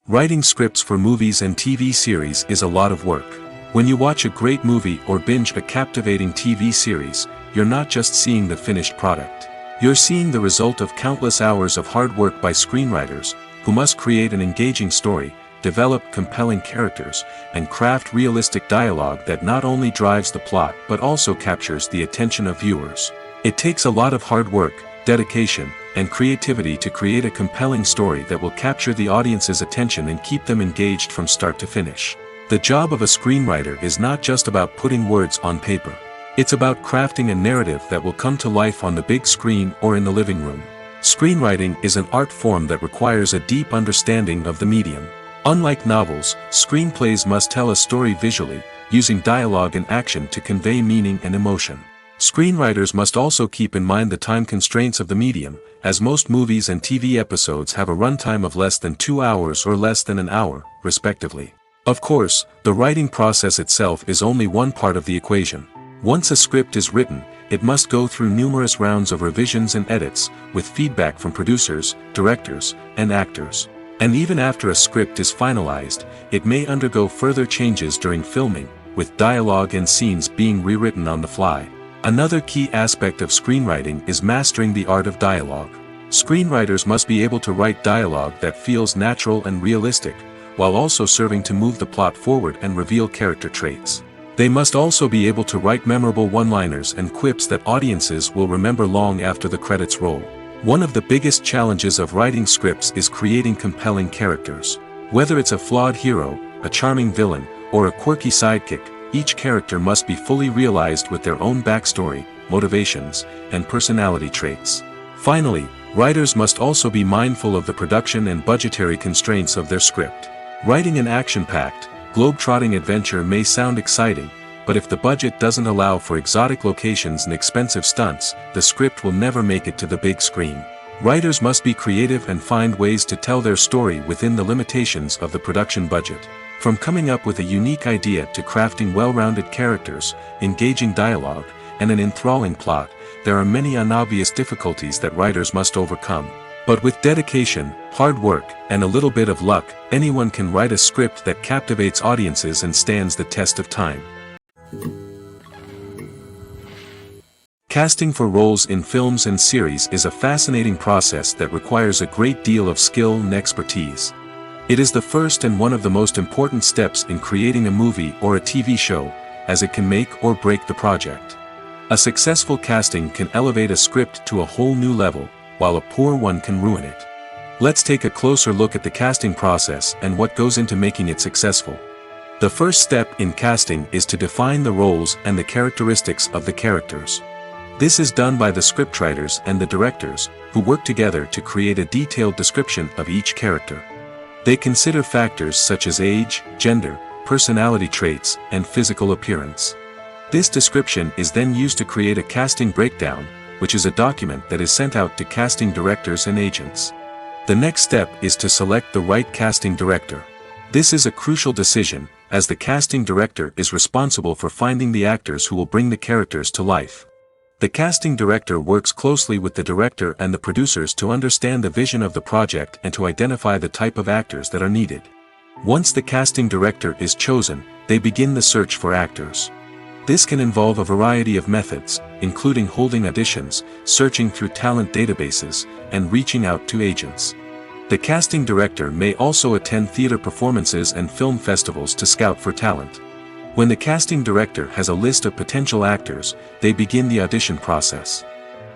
Writing scripts for movies and TV series is a lot of work. When you watch a great movie or binge a captivating TV series, you're not just seeing the finished product. You're seeing the result of countless hours of hard work by screenwriters, who must create an engaging story, develop compelling characters, and craft realistic dialogue that not only drives the plot but also captures the attention of viewers. It takes a lot of hard work, dedication, and creativity to create a compelling story that will capture the audience's attention and keep them engaged from start to finish. The job of a screenwriter is not just about putting words on paper. It's about crafting a narrative that will come to life on the big screen or in the living room. Screenwriting is an art form that requires a deep understanding of the medium. Unlike novels, screenplays must tell a story visually, using dialogue and action to convey meaning and emotion. Screenwriters must also keep in mind the time constraints of the medium, as most movies and TV episodes have a runtime of less than 2 hours or less than an hour, respectively. Of course, the writing process itself is only one part of the equation. Once a script is written, it must go through numerous rounds of revisions and edits, with feedback from producers, directors, and actors. And even after a script is finalized, it may undergo further changes during filming, with dialogue and scenes being rewritten on the fly. Another key aspect of screenwriting is mastering the art of dialogue. Screenwriters must be able to write dialogue that feels natural and realistic, while also serving to move the plot forward and reveal character traits. They must also be able to write memorable one-liners and quips that audiences will remember long after the credits roll. One of the biggest challenges of writing scripts is creating compelling characters. Whether it's a flawed hero, a charming villain, or a quirky sidekick, each character must be fully realized with their own backstory, motivations, and personality traits. Finally, writers must also be mindful of the production and budgetary constraints of their script. Writing an action-packed, globe-trotting adventure may sound exciting, but if the budget doesn't allow for exotic locations and expensive stunts, the script will never make it to the big screen. Writers must be creative and find ways to tell their story within the limitations of the production budget. From coming up with a unique idea to crafting well-rounded characters, engaging dialogue, and an enthralling plot, there are many unobvious difficulties that writers must overcome. But with dedication, hard work, and a little bit of luck, anyone can write a script that captivates audiences and stands the test of time. Casting for roles in films and series is a fascinating process that requires a great deal of skill and expertise. It is the first and one of the most important steps in creating a movie or a TV show, as it can make or break the project. A successful casting can elevate a script to a whole new level, while a poor one can ruin it. Let's take a closer look at the casting process and what goes into making it successful. The first step in casting is to define the roles and the characteristics of the characters. This is done by the scriptwriters and the directors, who work together to create a detailed description of each character. They consider factors such as age, gender, personality traits, and physical appearance. This description is then used to create a casting breakdown, which is a document that is sent out to casting directors and agents. The next step is to select the right casting director. This is a crucial decision, as the casting director is responsible for finding the actors who will bring the characters to life. The casting director works closely with the director and the producers to understand the vision of the project and to identify the type of actors that are needed. Once the casting director is chosen, they begin the search for actors. This can involve a variety of methods, including holding auditions, searching through talent databases, and reaching out to agents. The casting director may also attend theater performances and film festivals to scout for talent. When the casting director has a list of potential actors, they begin the audition process.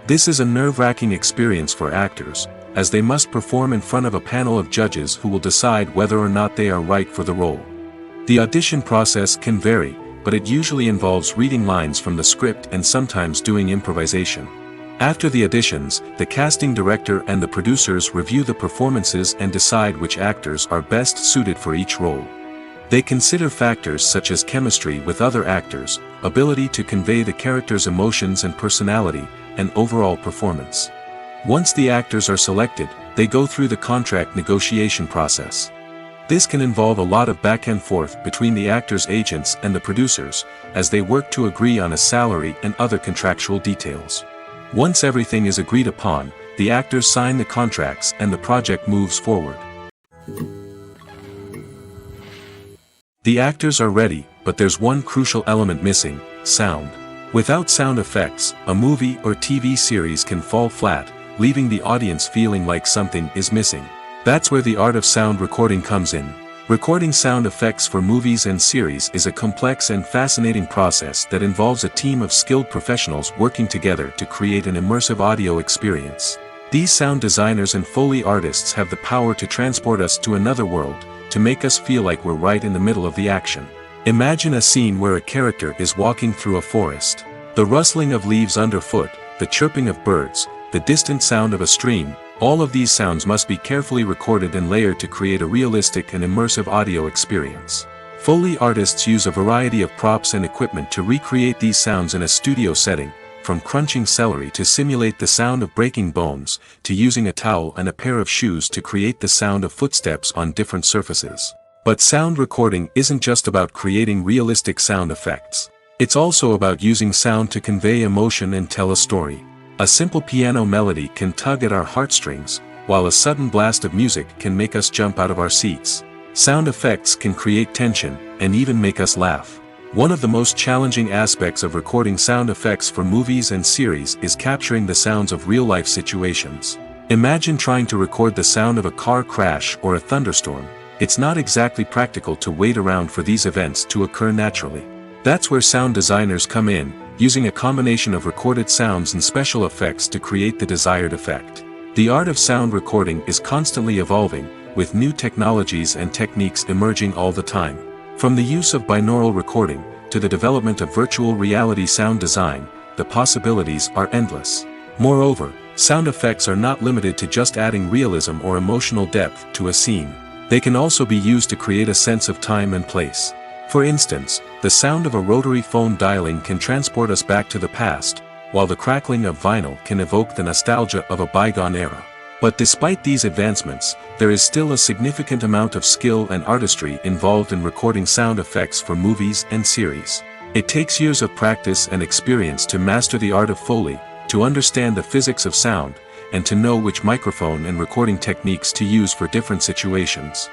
This is a nerve-wracking experience for actors, as they must perform in front of a panel of judges who will decide whether or not they are right for the role. The audition process can vary, but it usually involves reading lines from the script and sometimes doing improvisation. After the auditions, the casting director and the producers review the performances and decide which actors are best suited for each role. They consider factors such as chemistry with other actors, ability to convey the character's emotions and personality, and overall performance. Once the actors are selected, they go through the contract negotiation process. This can involve a lot of back and forth between the actors' agents and the producers, as they work to agree on a salary and other contractual details. Once everything is agreed upon, the actors sign the contracts and the project moves forward. The actors are ready, but there's one crucial element missing: sound. Without sound effects, a movie or TV series can fall flat, leaving the audience feeling like something is missing. That's where the art of sound recording comes in. Recording sound effects for movies and series is a complex and fascinating process that involves a team of skilled professionals working together to create an immersive audio experience. These sound designers and Foley artists have the power to transport us to another world, to make us feel like we're right in the middle of the action. Imagine a scene where a character is walking through a forest. The rustling of leaves underfoot, the chirping of birds, the distant sound of a stream, all of these sounds must be carefully recorded and layered to create a realistic and immersive audio experience. Foley artists use a variety of props and equipment to recreate these sounds in a studio setting, from crunching celery to simulate the sound of breaking bones, to using a towel and a pair of shoes to create the sound of footsteps on different surfaces. But sound recording isn't just about creating realistic sound effects. It's also about using sound to convey emotion and tell a story. A simple piano melody can tug at our heartstrings, while a sudden blast of music can make us jump out of our seats. Sound effects can create tension, and even make us laugh. One of the most challenging aspects of recording sound effects for movies and series is capturing the sounds of real-life situations. Imagine trying to record the sound of a car crash or a thunderstorm. It's not exactly practical to wait around for these events to occur naturally. That's where sound designers come in, using a combination of recorded sounds and special effects to create the desired effect. The art of sound recording is constantly evolving, with new technologies and techniques emerging all the time. From the use of binaural recording, to the development of virtual reality sound design, the possibilities are endless. Moreover, sound effects are not limited to just adding realism or emotional depth to a scene. They can also be used to create a sense of time and place. For instance, the sound of a rotary phone dialing can transport us back to the past, while the crackling of vinyl can evoke the nostalgia of a bygone era. But despite these advancements, there is still a significant amount of skill and artistry involved in recording sound effects for movies and series. It takes years of practice and experience to master the art of Foley, to understand the physics of sound, and to know which microphone and recording techniques to use for different situations.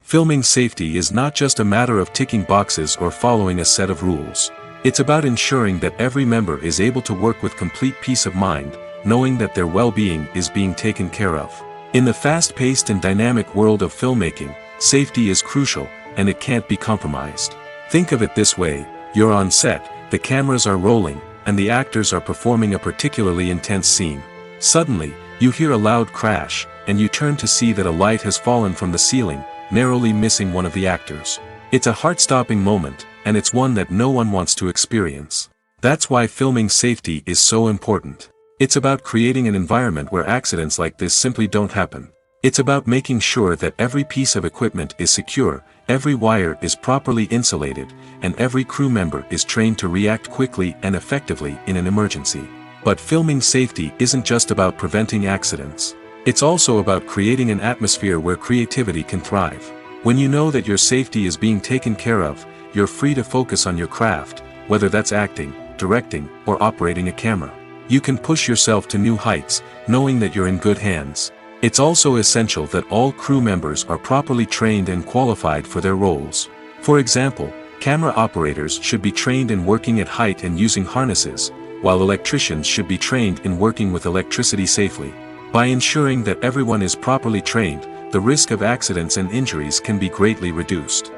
Filming safety is not just a matter of ticking boxes or following a set of rules. It's about ensuring that every member is able to work with complete peace of mind, knowing that their well-being is being taken care of. In the fast-paced and dynamic world of filmmaking, safety is crucial, and it can't be compromised. Think of it this way: you're on set, the cameras are rolling, and the actors are performing a particularly intense scene. Suddenly, you hear a loud crash, and you turn to see that a light has fallen from the ceiling, narrowly missing one of the actors. It's a heart-stopping moment, and it's one that no one wants to experience. That's why filming safety is so important. It's about creating an environment where accidents like this simply don't happen. It's about making sure that every piece of equipment is secure, every wire is properly insulated, and every crew member is trained to react quickly and effectively in an emergency. But filming safety isn't just about preventing accidents. It's also about creating an atmosphere where creativity can thrive. When you know that your safety is being taken care of, you're free to focus on your craft, whether that's acting, directing, or operating a camera. You can push yourself to new heights, knowing that you're in good hands. It's also essential that all crew members are properly trained and qualified for their roles. For example, camera operators should be trained in working at height and using harnesses, while electricians should be trained in working with electricity safely. By ensuring that everyone is properly trained, the risk of accidents and injuries can be greatly reduced.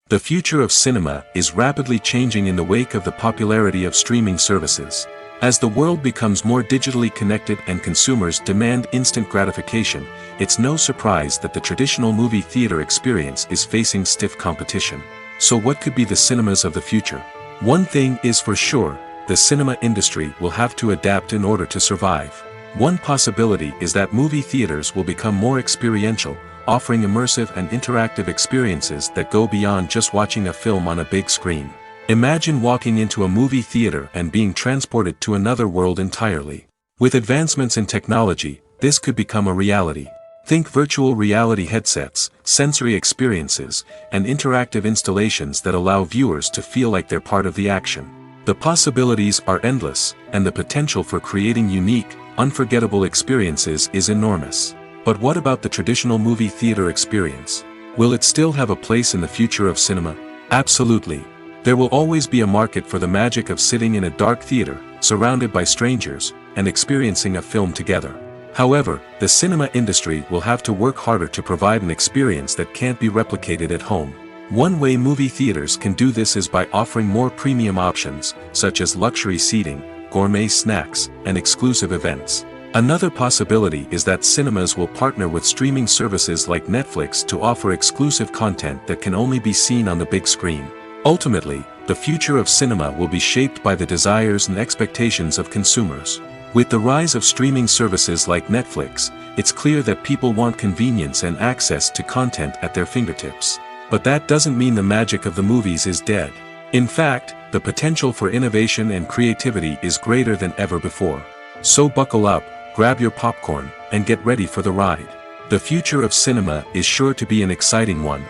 The future of cinema is rapidly changing in the wake of the popularity of streaming services. As the world becomes more digitally connected and consumers demand instant gratification, it's no surprise that the traditional movie theater experience is facing stiff competition. So what could be the cinemas of the future? One thing is for sure: the cinema industry will have to adapt in order to survive. One possibility is that movie theaters will become more experiential, offering immersive and interactive experiences that go beyond just watching a film on a big screen. Imagine walking into a movie theater and being transported to another world entirely. With advancements in technology, this could become a reality. Think virtual reality headsets, sensory experiences, and interactive installations that allow viewers to feel like they're part of the action. The possibilities are endless, and the potential for creating unique, unforgettable experiences is enormous. But what about the traditional movie theater experience? Will it still have a place in the future of cinema? Absolutely. There will always be a market for the magic of sitting in a dark theater, surrounded by strangers, and experiencing a film together. However, the cinema industry will have to work harder to provide an experience that can't be replicated at home. One way movie theaters can do this is by offering more premium options, such as luxury seating, gourmet snacks, and exclusive events. Another possibility is that cinemas will partner with streaming services like Netflix to offer exclusive content that can only be seen on the big screen. Ultimately, the future of cinema will be shaped by the desires and expectations of consumers. With the rise of streaming services like Netflix, it's clear that people want convenience and access to content at their fingertips. But that doesn't mean the magic of the movies is dead. In fact, the potential for innovation and creativity is greater than ever before. So buckle up, grab your popcorn, and get ready for the ride. The future of cinema is sure to be an exciting one.